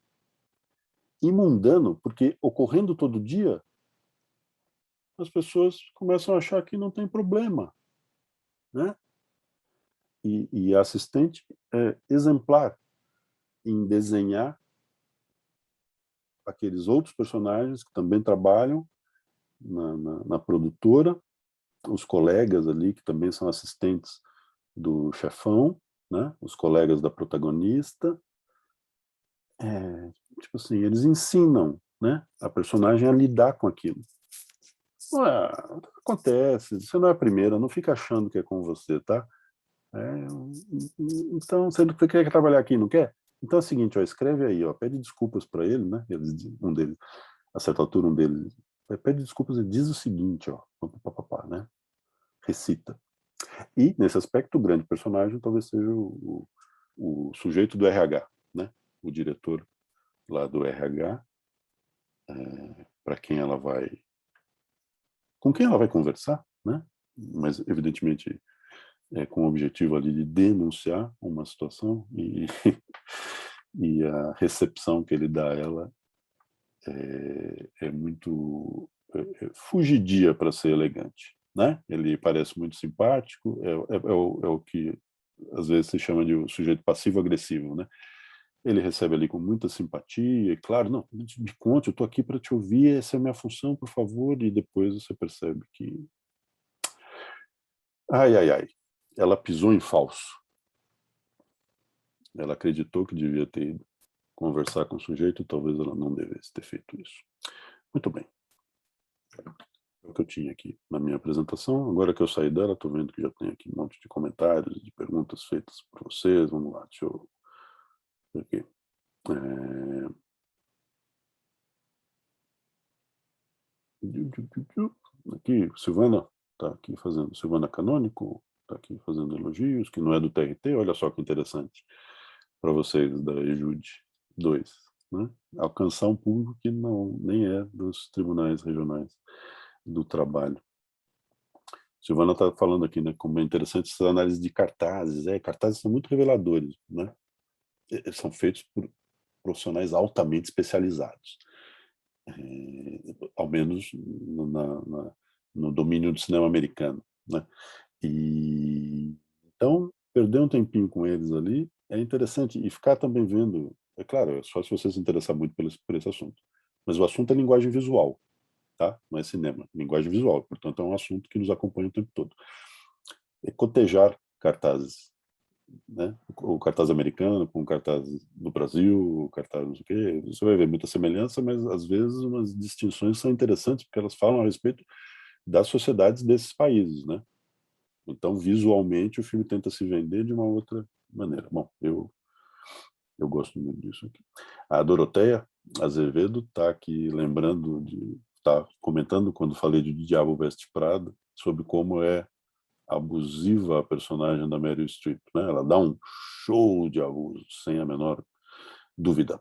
E mundano, porque ocorrendo todo dia, as pessoas começam a achar que não tem problema, né? E a assistente é exemplar em desenhar aqueles outros personagens que também trabalham na produtora, os colegas ali que também são assistentes do chefão, né? Os colegas da protagonista, tipo assim, eles ensinam, né, a personagem a lidar com aquilo. Acontece, você não é a primeira, não fica achando que é com você, tá? Então, você quer trabalhar aqui, não quer? Então é o seguinte, ó, escreve aí, ó, pede desculpas para ele, né? Um deles, a certa altura, um deles pede desculpas e diz o seguinte, ó, né? Recita. E, nesse aspecto, o grande personagem talvez seja o sujeito do RH, né? O diretor lá do RH, para quem ela vai... com quem ela vai conversar, né? Mas, evidentemente, com o objetivo ali de denunciar uma situação e a recepção que ele dá a ela é muito fugidia para ser elegante, né? Ele parece muito simpático, é o que às vezes se chama de sujeito passivo-agressivo, né? Ele recebe ali com muita simpatia, e claro, não, me conte, eu estou aqui para te ouvir, essa é a minha função, por favor, e depois você percebe que... Ai, ai, ai, ela pisou em falso. Ela acreditou que devia ter ido conversar com o sujeito, talvez ela não devesse ter feito isso. Muito bem. É o que eu tinha aqui na minha apresentação. Agora que eu saí dela, estou vendo que já tem aqui um monte de comentários, de perguntas feitas por vocês. Vamos lá, deixa eu ver aqui. Aqui, Silvana está aqui fazendo, Silvana Canônico está aqui fazendo elogios, que não é do TRT, olha só que interessante, para vocês da EJUD 2, né? Alcançar um público que não, nem é dos tribunais regionais do trabalho. Silvana está falando aqui, né, como é interessante essas análises de cartazes. Cartazes são muito reveladores, né? Eles são feitos por profissionais altamente especializados, ao menos no domínio do cinema americano, né? E então perder um tempinho com eles ali é interessante e ficar também vendo. É claro, é só se você se interessar muito por esse assunto. Mas o assunto é linguagem visual, tá? Não é cinema, linguagem visual. Portanto, é um assunto que nos acompanha o tempo todo. É cotejar cartazes, né? O cartaz americano com o cartaz do Brasil, o cartaz não sei o quê. Você vai ver muita semelhança, mas às vezes umas distinções são interessantes porque elas falam a respeito das sociedades desses países, né? Então, visualmente, o filme tenta se vender de uma outra maneira. Bom, eu gosto muito disso aqui. A Doroteia Azevedo está aqui lembrando está comentando quando falei de Diabo Veste Prada, sobre como é abusiva a personagem da Meryl Streep, né? Ela dá um show de abuso, sem a menor dúvida.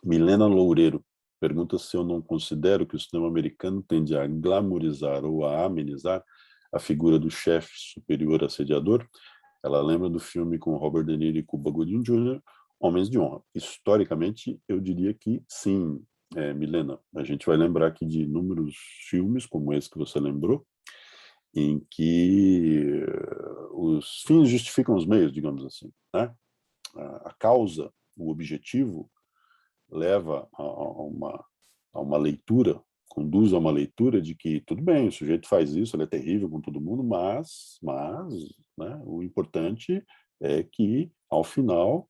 Milena Loureiro pergunta se eu não considero que o cinema americano tende a glamorizar ou a amenizar a figura do chefe superior assediador. Ela lembra do filme com Robert De Niro e Cuba Gooding Jr., Homens de Honra. Historicamente, eu diria que sim, Milena. A gente vai lembrar aqui de inúmeros filmes, como esse que você lembrou, em que os fins justificam os meios, digamos assim, né? A causa, o objetivo, leva a uma leitura, conduz a uma leitura de que, tudo bem, o sujeito faz isso, ele é terrível com todo mundo, mas né, o importante é que, ao final,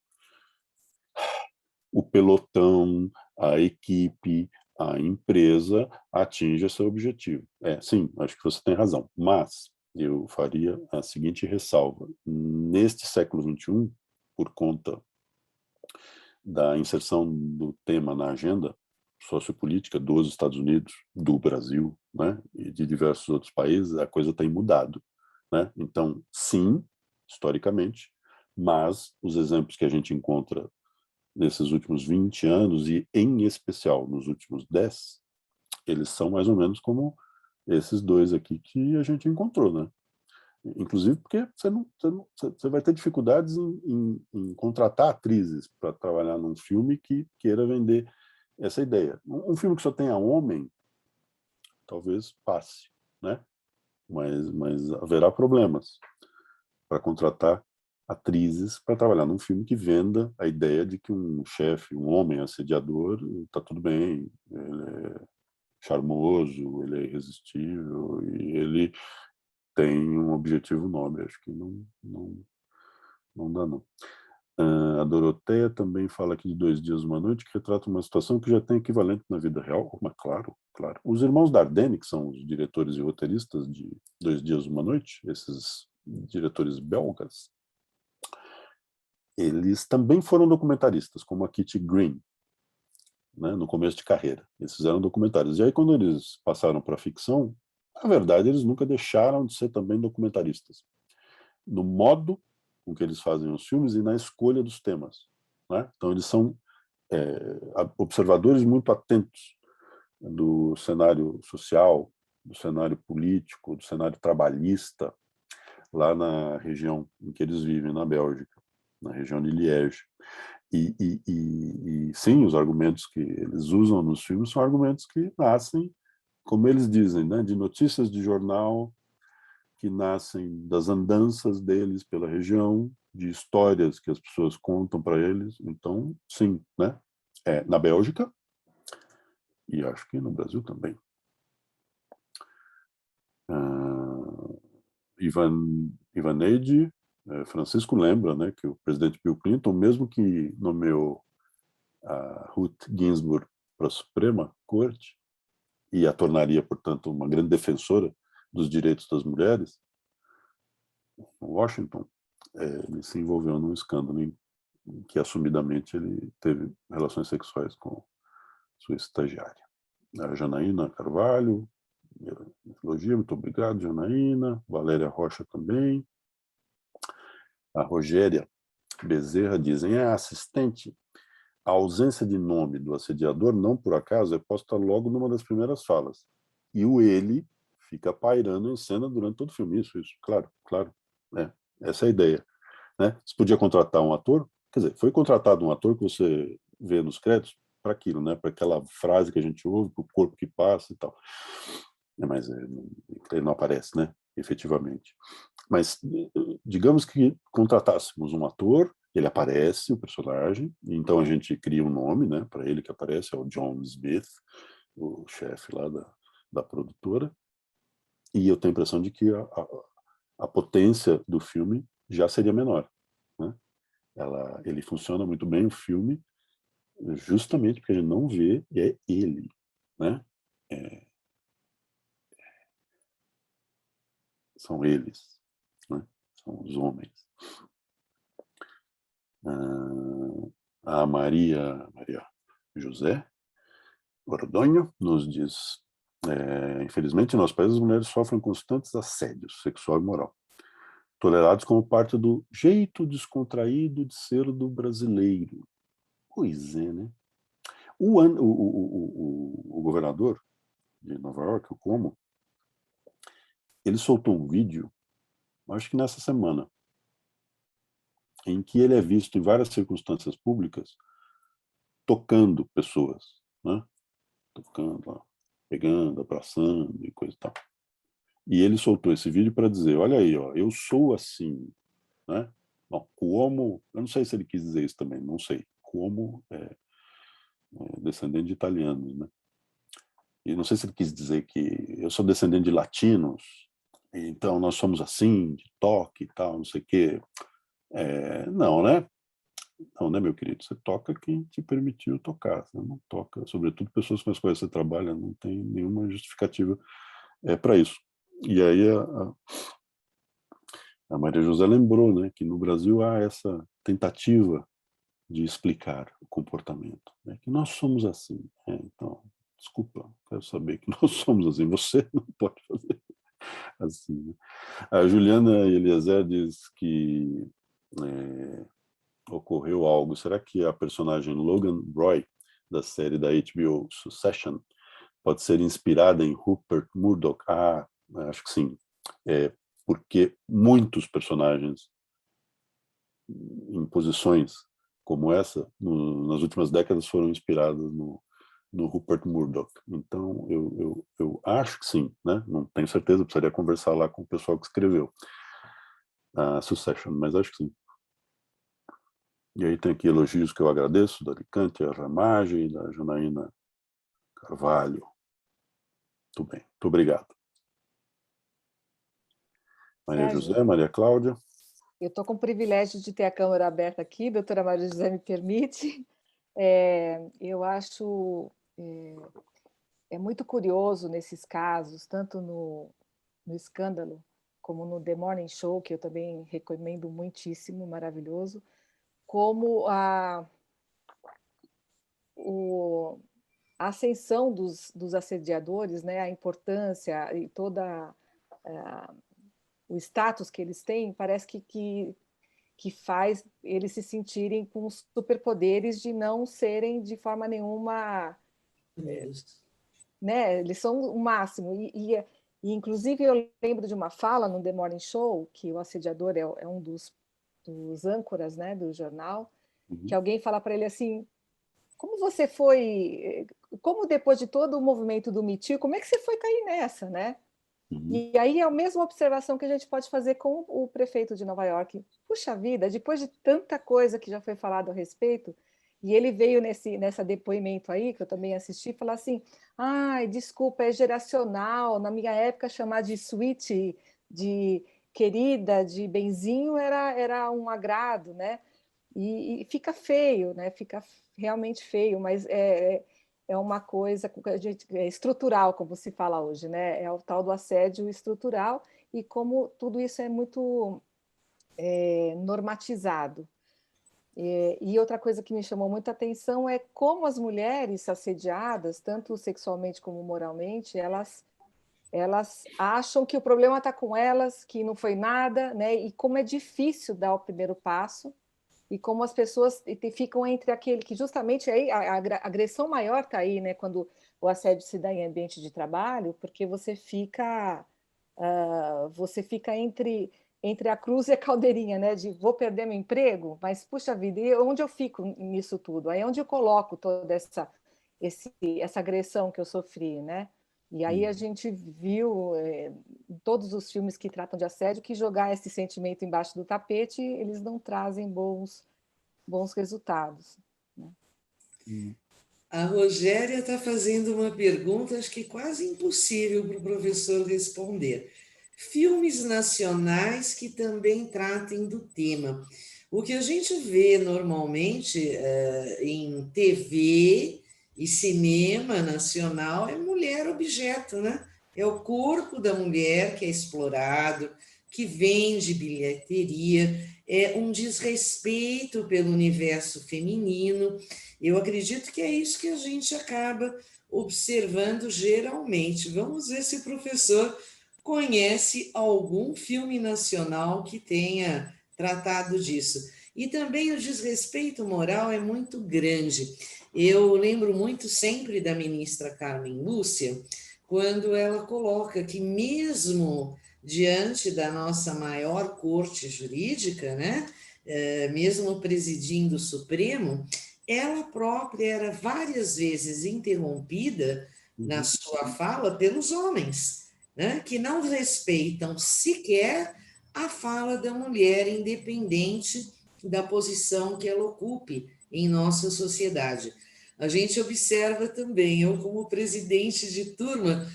o pelotão, a equipe, a empresa atinja seu objetivo. Sim, acho que você tem razão, mas eu faria a seguinte ressalva. Neste século XXI, por conta da inserção do tema na agenda sociopolítica dos Estados Unidos, do Brasil, né, e de diversos outros países, a coisa tem mudado, né? Então, sim, historicamente, mas os exemplos que a gente encontra nesses últimos 20 anos, e em especial nos últimos 10, eles são mais ou menos como esses dois aqui que a gente encontrou, né? Inclusive porque você vai ter dificuldades em contratar atrizes para trabalhar num filme que queira vender essa ideia. Um filme que só tenha homem, talvez passe, né? Mas haverá problemas para contratar atrizes para trabalhar num filme que venda a ideia de que um chefe, um homem assediador, está tudo bem, ele é charmoso, ele é irresistível e ele tem um objetivo nobre. Acho que não dá, não. A Doroteia também fala aqui de Dois Dias, Uma Noite, que retrata uma situação que já tem equivalente na vida real. Mas claro, claro. Os irmãos Dardenne, que são os diretores e roteiristas de Dois Dias, Uma Noite, esses diretores belgas, eles também foram documentaristas, como a Kitty Green, né, no começo de carreira. Eles fizeram documentários. E aí, quando eles passaram para a ficção, na verdade, eles nunca deixaram de ser também documentaristas. No modo com que eles fazem os filmes e na escolha dos temas, né? Então, eles são observadores muito atentos do cenário social, do cenário político, do cenário trabalhista, lá na região em que eles vivem, na Bélgica, na região de Liège. E sim, os argumentos que eles usam nos filmes são argumentos que nascem, como eles dizem, né, de notícias de jornal, que nascem das andanças deles pela região, de histórias que as pessoas contam para eles. Então, sim, né? Na Bélgica, e acho que no Brasil também. Ivaneide, Francisco lembra, né, que o presidente Bill Clinton, mesmo que nomeou a Ruth Ginsburg para a Suprema Corte, e a tornaria, portanto, uma grande defensora dos direitos das mulheres, Washington, ele se envolveu num escândalo em que, assumidamente, ele teve relações sexuais com sua estagiária. A Janaína Carvalho, elogio, muito obrigado, Janaína. Valéria Rocha também. A Rogéria Bezerra dizem, assistente, a ausência de nome do assediador, não por acaso, é posta logo numa das primeiras falas. E o ele fica pairando em cena durante todo o filme. Isso, claro, claro. Essa é a ideia. Né? Você podia contratar um ator, quer dizer, foi contratado um ator que você vê nos créditos para aquilo, né? Para aquela frase que a gente ouve, para o corpo que passa e tal. Mas ele não aparece, né? Efetivamente. Mas digamos que contratássemos um ator, ele aparece, o personagem, então a gente cria um nome, né, para ele que aparece, é o John Smith, o chefe lá da produtora, e eu tenho a impressão de que a potência do filme já seria menor, né? Ele funciona muito bem, o filme, justamente porque a gente não vê, e é ele, né? São eles, né? São os homens. A Maria José Ordonho nos diz, infelizmente, em nosso país, as mulheres sofrem constantes assédios sexual e moral, tolerados como parte do jeito descontraído de ser do brasileiro. Pois é, né? O governador de Nova York, o Cuomo, ele soltou um vídeo, acho que nessa semana, em que ele é visto em várias circunstâncias públicas tocando pessoas, né? Tocando lá, pegando, abraçando e coisa e tal. E ele soltou esse vídeo para dizer, olha aí, ó, eu sou assim, né? Bom, Cuomo, eu não sei se ele quis dizer isso também, não sei. Cuomo é descendente de italianos, né? E não sei se ele quis dizer que eu sou descendente de latinos, então nós somos assim, de toque e tal, não sei o quê. Não, né? Não, né, meu querido? Você toca quem te permitiu tocar. Você não toca, sobretudo pessoas com as quais você trabalha, não tem nenhuma justificativa para isso. E aí a Maria José lembrou, né, que no Brasil há essa tentativa de explicar o comportamento, né, que nós somos assim. Então, desculpa, quero saber que nós somos assim. Você não pode fazer assim. Né? A Juliana Eliezer diz que ocorreu algo. Será que a personagem Logan Roy, da série da HBO Succession, pode ser inspirada em Rupert Murdoch? Acho que sim. Porque muitos personagens em posições como essa, nas últimas décadas, foram inspirados no Rupert Murdoch. Então, eu acho que sim, né? Não tenho certeza, precisaria conversar lá com o pessoal que escreveu a Succession, mas acho que sim. E aí tem aqui elogios que eu agradeço, da Alicante, a Ramagem, da Janaína Carvalho. Muito bem, muito obrigado. Maria Sérgio, José, Maria Cláudia. eu estou com o privilégio de ter a câmera aberta aqui, doutora Maria José me permite. Eu acho muito curioso nesses casos, tanto no Escândalo como no The Morning Show, que eu também recomendo muitíssimo, maravilhoso, como a ascensão dos assediadores, né, a importância e toda o status que eles têm, parece que faz eles se sentirem com superpoderes de não serem de forma nenhuma, né? Eles são o máximo. E inclusive, eu lembro de uma fala no The Morning Show, que o assediador é um dos âncoras, né, do jornal, que alguém fala para ele assim, como depois de todo o movimento do Me Too, como é que você foi cair nessa, né? E aí é a mesma observação que a gente pode fazer com o prefeito de Nova York. Puxa vida, depois de tanta coisa que já foi falado a respeito, e ele veio nessa depoimento aí, que eu também assisti, falar assim, ai, desculpa, é geracional, na minha época chamar de sweet, de querida, de benzinho, era um agrado, né? E fica feio, né? Fica realmente feio, mas é uma coisa que a gente, é estrutural, como se fala hoje, né? É o tal do assédio estrutural, e como tudo isso é muito normatizado. E outra coisa que me chamou muita atenção é como as mulheres assediadas, tanto sexualmente como moralmente, elas acham que o problema está com elas, que não foi nada, né? E como é difícil dar o primeiro passo, e como as pessoas ficam entre aquele que justamente aí a agressão maior está aí, né? Quando o assédio se dá em ambiente de trabalho, porque você fica entre a cruz e a caldeirinha, né? De vou perder meu emprego, mas puxa vida, e onde eu fico nisso tudo? Aí é onde eu coloco toda essa agressão que eu sofri, né? E aí a gente viu em todos os filmes que tratam de assédio que jogar esse sentimento embaixo do tapete, eles não trazem bons resultados. Né? A Rogéria está fazendo uma pergunta, acho que quase impossível para o professor responder. Filmes nacionais que também tratem do tema. O que a gente vê normalmente em TV e cinema nacional é mulher objeto, né? É o corpo da mulher que é explorado, que vende bilheteria, é um desrespeito pelo universo feminino. Eu acredito que é isso que a gente acaba observando geralmente. Vamos ver se o professor conhece algum filme nacional que tenha tratado disso. E também o desrespeito moral é muito grande. Eu lembro muito sempre da ministra Carmen Lúcia, quando ela coloca que mesmo diante da nossa maior corte jurídica, né, mesmo presidindo o Supremo, ela própria era várias vezes interrompida na sua fala pelos homens. né, que não respeitam sequer a fala da mulher, independente da posição que ela ocupe em nossa sociedade. A gente observa também, eu como presidente de turma,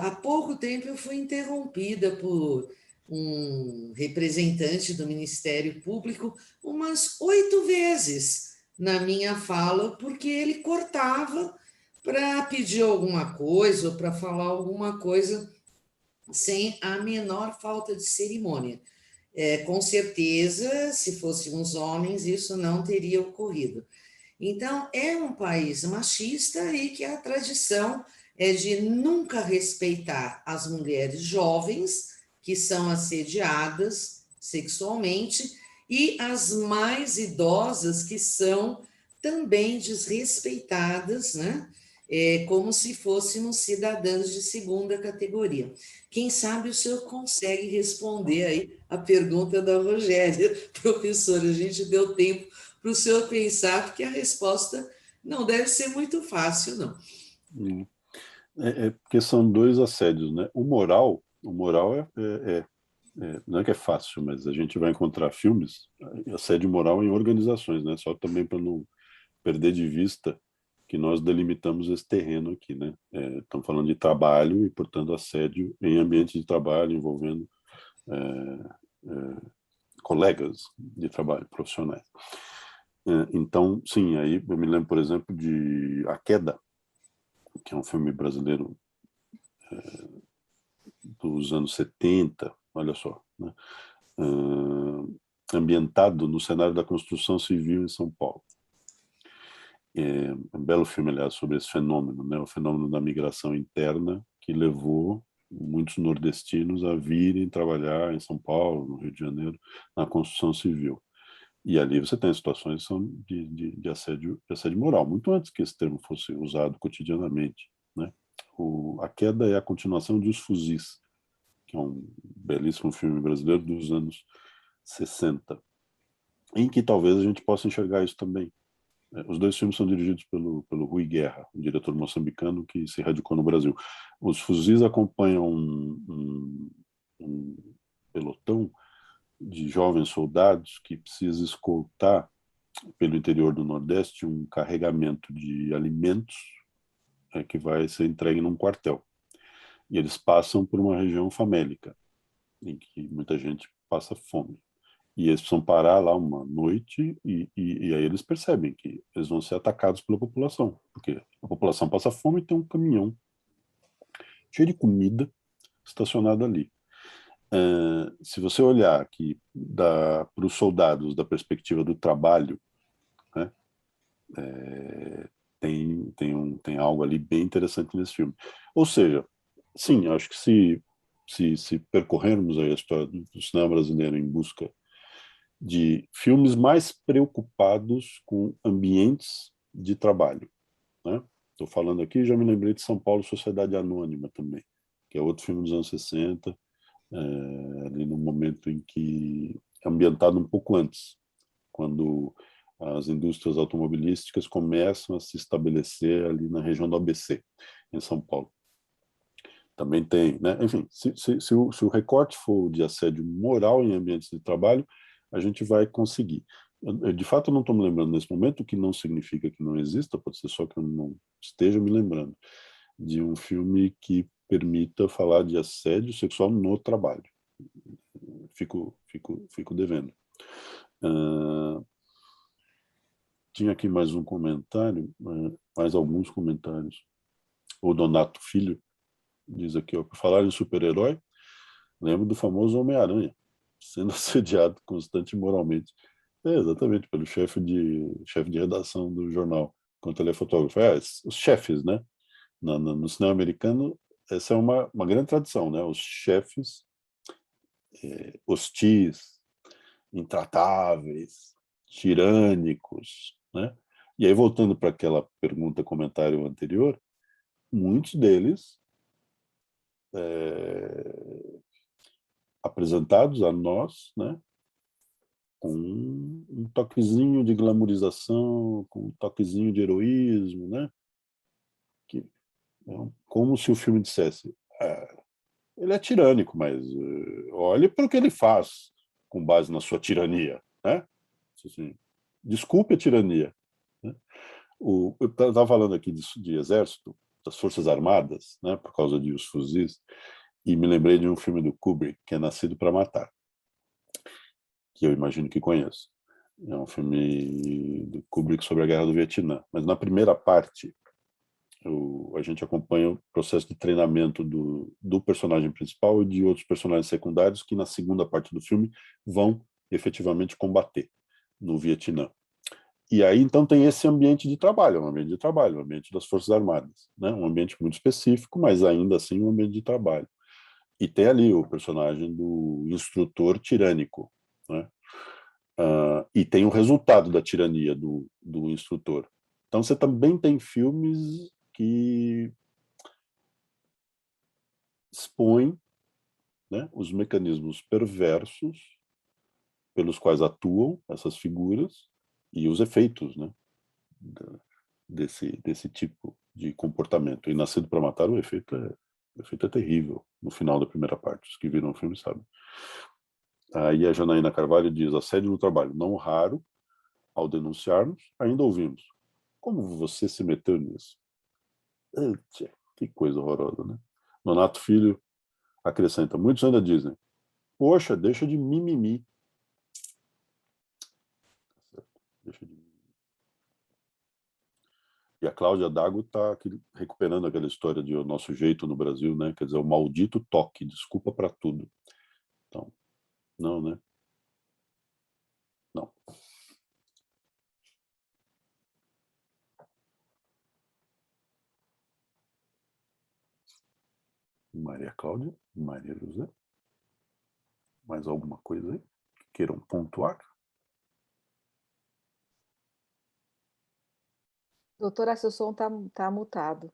há pouco tempo eu fui interrompida por um representante do Ministério Público umas 8 vezes na minha fala, porque ele cortava para pedir alguma coisa ou para falar alguma coisa sem a menor falta de cerimônia. Com certeza, se fôssemos homens, isso não teria ocorrido. Então, é um país machista e que a tradição é de nunca respeitar as mulheres jovens que são assediadas sexualmente e as mais idosas que são também desrespeitadas, né? Como se fôssemos cidadãs de segunda categoria. Quem sabe o senhor consegue responder aí a pergunta da Rogéria, professora. A gente deu tempo para o senhor pensar, porque a resposta não deve ser muito fácil, não. Porque são dois assédios, né? O moral não é que é fácil, mas a gente vai encontrar filmes, assédio moral em organizações, né? Só também para não perder de vista que nós delimitamos esse terreno aqui, né? Estamos falando de trabalho e, portanto, assédio em ambiente de trabalho envolvendo colegas de trabalho, profissionais. Então, sim, aí eu me lembro, por exemplo, de A Queda, que é um filme brasileiro dos anos 70, olha só, né? Ambientado no cenário da construção civil em São Paulo. Um belo filme, aliás, sobre esse fenômeno, né? O fenômeno da migração interna que levou muitos nordestinos a virem trabalhar em São Paulo, no Rio de Janeiro, na construção civil. E ali você tem situações de assédio moral, muito antes que esse termo fosse usado cotidianamente, né? A Queda é a continuação de Os Fuzis, que é um belíssimo filme brasileiro dos anos 60, em que talvez a gente possa enxergar isso também. Os dois filmes são dirigidos pelo Rui Guerra, um diretor moçambicano que se radicou no Brasil. Os Fuzis acompanham um pelotão de jovens soldados que precisa escoltar pelo interior do Nordeste um carregamento de alimentos que vai ser entregue num quartel. E eles passam por uma região famélica, em que muita gente passa fome. E eles precisam parar lá uma noite e aí eles percebem que eles vão ser atacados pela população, porque a população passa fome e tem um caminhão cheio de comida estacionado ali. Se você olhar aqui para os soldados da perspectiva do trabalho, né, tem algo ali bem interessante nesse filme. Ou seja, sim, acho que se percorrermos aí a história do cinema brasileiro em busca de filmes mais preocupados com ambientes de trabalho, né? Estou falando aqui, já me lembrei de São Paulo, Sociedade Anônima também, que é outro filme dos anos 60, ali no momento em que ambientado um pouco antes, quando as indústrias automobilísticas começam a se estabelecer ali na região do ABC, em São Paulo. Também tem, né? Enfim, se o recorte for de assédio moral em ambientes de trabalho, a gente vai conseguir. De fato, eu não estou me lembrando nesse momento, o que não significa que não exista, pode ser só que eu não esteja me lembrando, de um filme que permita falar de assédio sexual no trabalho. Fico devendo. Tinha aqui mais um comentário, mais alguns comentários. O Donato Filho diz aqui, ó, por falar em super-herói, lembro do famoso Homem-Aranha, sendo assediado constante e moralmente. Exatamente, pelo chefe de redação do jornal, enquanto ele é fotógrafo. Os chefes, né? No cinema americano, essa é uma grande tradição, né? Os chefes hostis, intratáveis, tirânicos, né? E aí, voltando para aquela pergunta, comentário anterior, muitos deles apresentados a nós, né, com um toquezinho de glamorização, com um toquezinho de heroísmo, né, que, como se o filme dissesse, ele é tirânico, mas olhe para o que ele faz com base na sua tirania, né? Assim, desculpe a tirania, né? Eu estava falando aqui de exército, das Forças Armadas, né, por causa de Os Fuzis, e me lembrei de um filme do Kubrick, que é Nascido para Matar, que eu imagino que conheço. É um filme do Kubrick sobre a Guerra do Vietnã. Mas na primeira parte, a gente acompanha o processo de treinamento do personagem principal e de outros personagens secundários que na segunda parte do filme vão efetivamente combater no Vietnã. E aí, então, tem esse ambiente de trabalho, um ambiente de trabalho, um ambiente das Forças Armadas, né? Um ambiente muito específico, mas ainda assim um ambiente de trabalho. E tem ali o personagem do instrutor tirânico, né? E tem o resultado da tirania do instrutor. Então, você também tem filmes que expõem, né, os mecanismos perversos pelos quais atuam essas figuras e os efeitos, né, desse tipo de comportamento. E Nascido para Matar, o efeito é terrível no final da primeira parte. Os que viram o filme sabem. Aí a Janaína Carvalho diz: assédio no trabalho, não raro, ao denunciarmos, ainda ouvimos. Como você se meteu nisso? Eita, que coisa horrorosa, né? Nonato Filho acrescenta: muitos ainda dizem, poxa, deixa de mimimi. Deixa de mimimi. E a Cláudia Dago está recuperando aquela história de O Nosso Jeito no Brasil, né? Quer dizer, o maldito toque, desculpa para tudo. Então, não, né? Não. Maria Cláudia, Maria José, mais alguma coisa aí que queiram pontuar? Doutora, seu som tá mutado.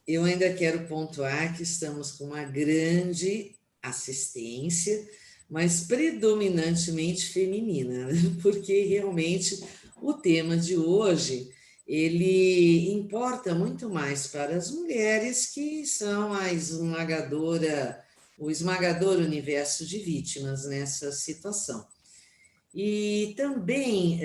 Eu ainda quero pontuar que estamos com uma grande assistência, mas predominantemente feminina, né? Porque realmente o tema de hoje ele importa muito mais para as mulheres que são o esmagador universo de vítimas nessa situação. E também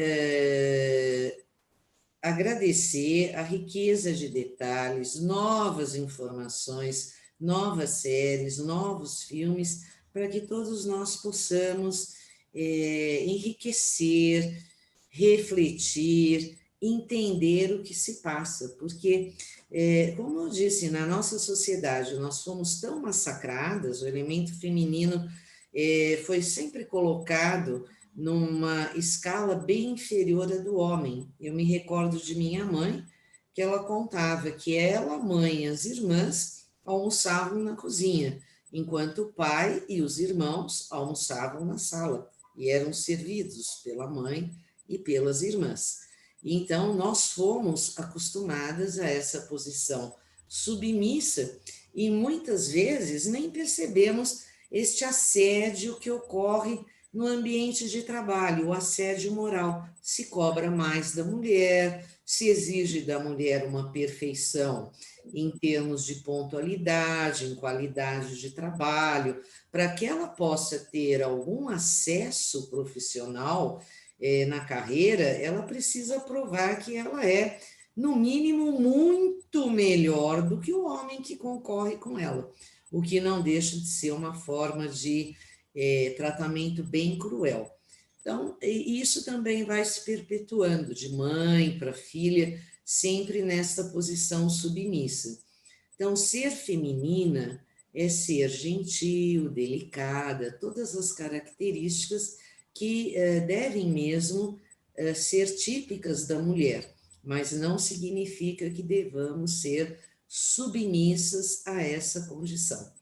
agradecer a riqueza de detalhes, novas informações, novas séries, novos filmes, para que todos nós possamos enriquecer, refletir, entender o que se passa, porque, como eu disse, na nossa sociedade nós fomos tão massacradas, o elemento feminino foi sempre colocado numa escala bem inferior à do homem. Eu me recordo de minha mãe, que ela contava que ela, a mãe e as irmãs almoçavam na cozinha, enquanto o pai e os irmãos almoçavam na sala e eram servidos pela mãe e pelas irmãs. Então, nós fomos acostumadas a essa posição submissa e muitas vezes nem percebemos este assédio que ocorre no ambiente de trabalho, o assédio moral. Se cobra mais da mulher, se exige da mulher uma perfeição em termos de pontualidade, em qualidade de trabalho, para que ela possa ter algum acesso profissional na carreira, ela precisa provar que ela é, no mínimo, muito melhor do que o homem que concorre com ela, o que não deixa de ser uma forma de tratamento bem cruel. Então, isso também vai se perpetuando de mãe para filha, sempre nessa posição submissa. Então, ser feminina é ser gentil, delicada, todas as características que devem mesmo ser típicas da mulher, mas não significa que devamos ser submissas a essa condição.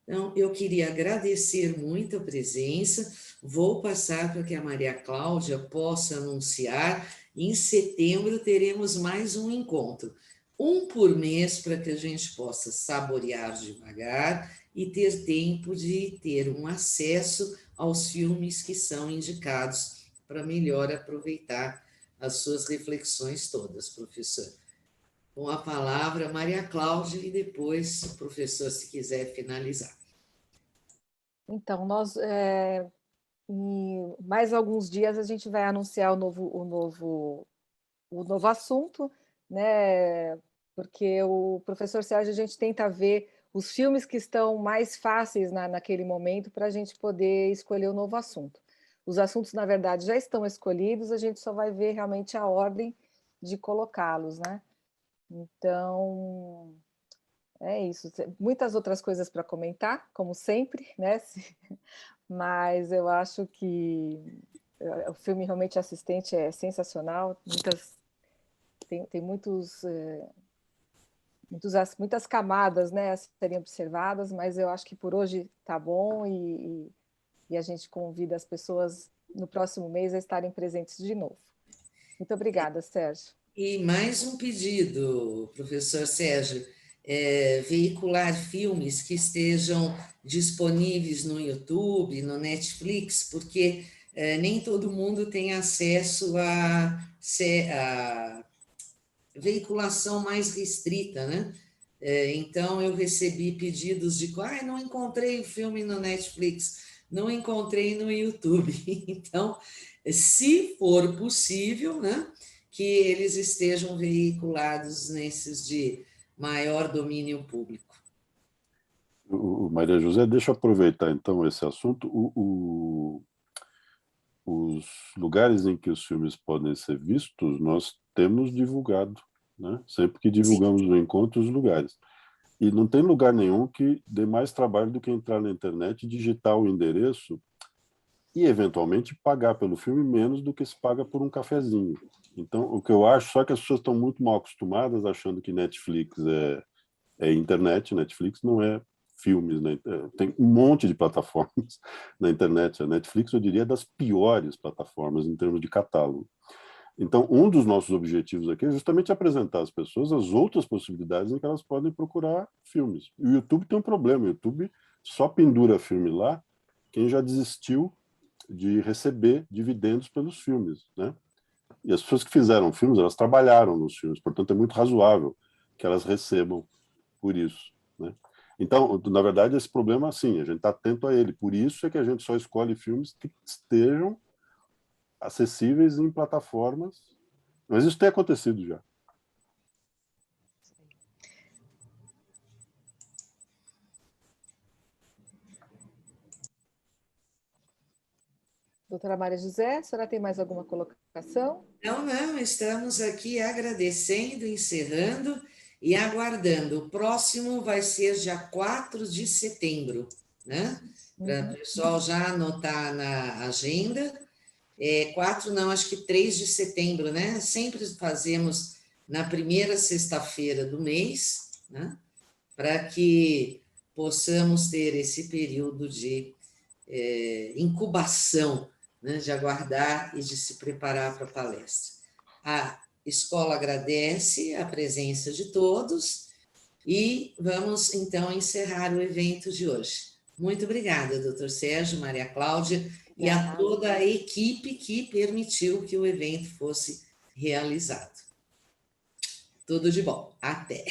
Então, eu queria agradecer muito a presença, vou passar para que a Maria Cláudia possa anunciar, em setembro teremos mais um encontro, um por mês, para que a gente possa saborear devagar e ter tempo de ter um acesso aos filmes que são indicados para melhor aproveitar as suas reflexões todas, professor. com a palavra Maria Cláudia e depois o professor, se quiser finalizar. Então, em mais alguns dias a gente vai anunciar o novo assunto, né? Porque o professor Sérgio, a gente tenta ver os filmes que estão mais fáceis naquele momento para a gente poder escolher o novo assunto. Os assuntos, na verdade, já estão escolhidos, a gente só vai ver realmente a ordem de colocá-los, né? Então, é isso. Muitas outras coisas para comentar, como sempre, né? Mas eu acho que o filme realmente Assistente é sensacional. Tem muitas camadas, né, a serem observadas, mas eu acho que por hoje está bom e a gente convida as pessoas no próximo mês a estarem presentes de novo. Muito obrigada, Sérgio. E mais um pedido, professor Sérgio, veicular filmes que estejam disponíveis no YouTube, no Netflix, porque nem todo mundo tem acesso a veiculação mais restrita, né? Então, eu recebi pedidos de, não encontrei o filme no Netflix, não encontrei no YouTube. Então, se for possível, né, que eles estejam veiculados nesses de maior domínio público. Maria José, deixa eu aproveitar então esse assunto. Os lugares em que os filmes podem ser vistos, nós temos divulgado, né? Sempre que divulgamos no encontro os lugares. E não tem lugar nenhum que dê mais trabalho do que entrar na internet, digitar o endereço e, eventualmente, pagar pelo filme menos do que se paga por um cafezinho. Então, o que eu acho, só que as pessoas estão muito mal acostumadas, achando que Netflix é internet, Netflix não é filmes, né? Tem um monte de plataformas na internet. A Netflix, eu diria, é das piores plataformas em termos de catálogo. Então, um dos nossos objetivos aqui é justamente apresentar às pessoas as outras possibilidades em que elas podem procurar filmes. E o YouTube tem um problema, o YouTube só pendura filme lá quem já desistiu de receber dividendos pelos filmes, né? E as pessoas que fizeram filmes, elas trabalharam nos filmes, portanto é muito razoável que elas recebam por isso, né? Então, na verdade, esse problema, sim, a gente está atento a ele. Por isso é que a gente só escolhe filmes que estejam acessíveis em plataformas. Mas isso tem acontecido já. Doutora Maria José, a senhora tem mais alguma colocação? Não, estamos aqui agradecendo, encerrando e aguardando. O próximo vai ser dia 4 de setembro, né? Para o pessoal já anotar na agenda. 4 não, acho que 3 de setembro, né? Sempre fazemos na primeira sexta-feira do mês, né? Para que possamos ter esse período de incubação, né, de aguardar e de se preparar para a palestra. A escola agradece a presença de todos e vamos, então, encerrar o evento de hoje. Muito obrigada, doutor Sérgio, Maria Cláudia e a toda a equipe que permitiu que o evento fosse realizado. Tudo de bom. Até!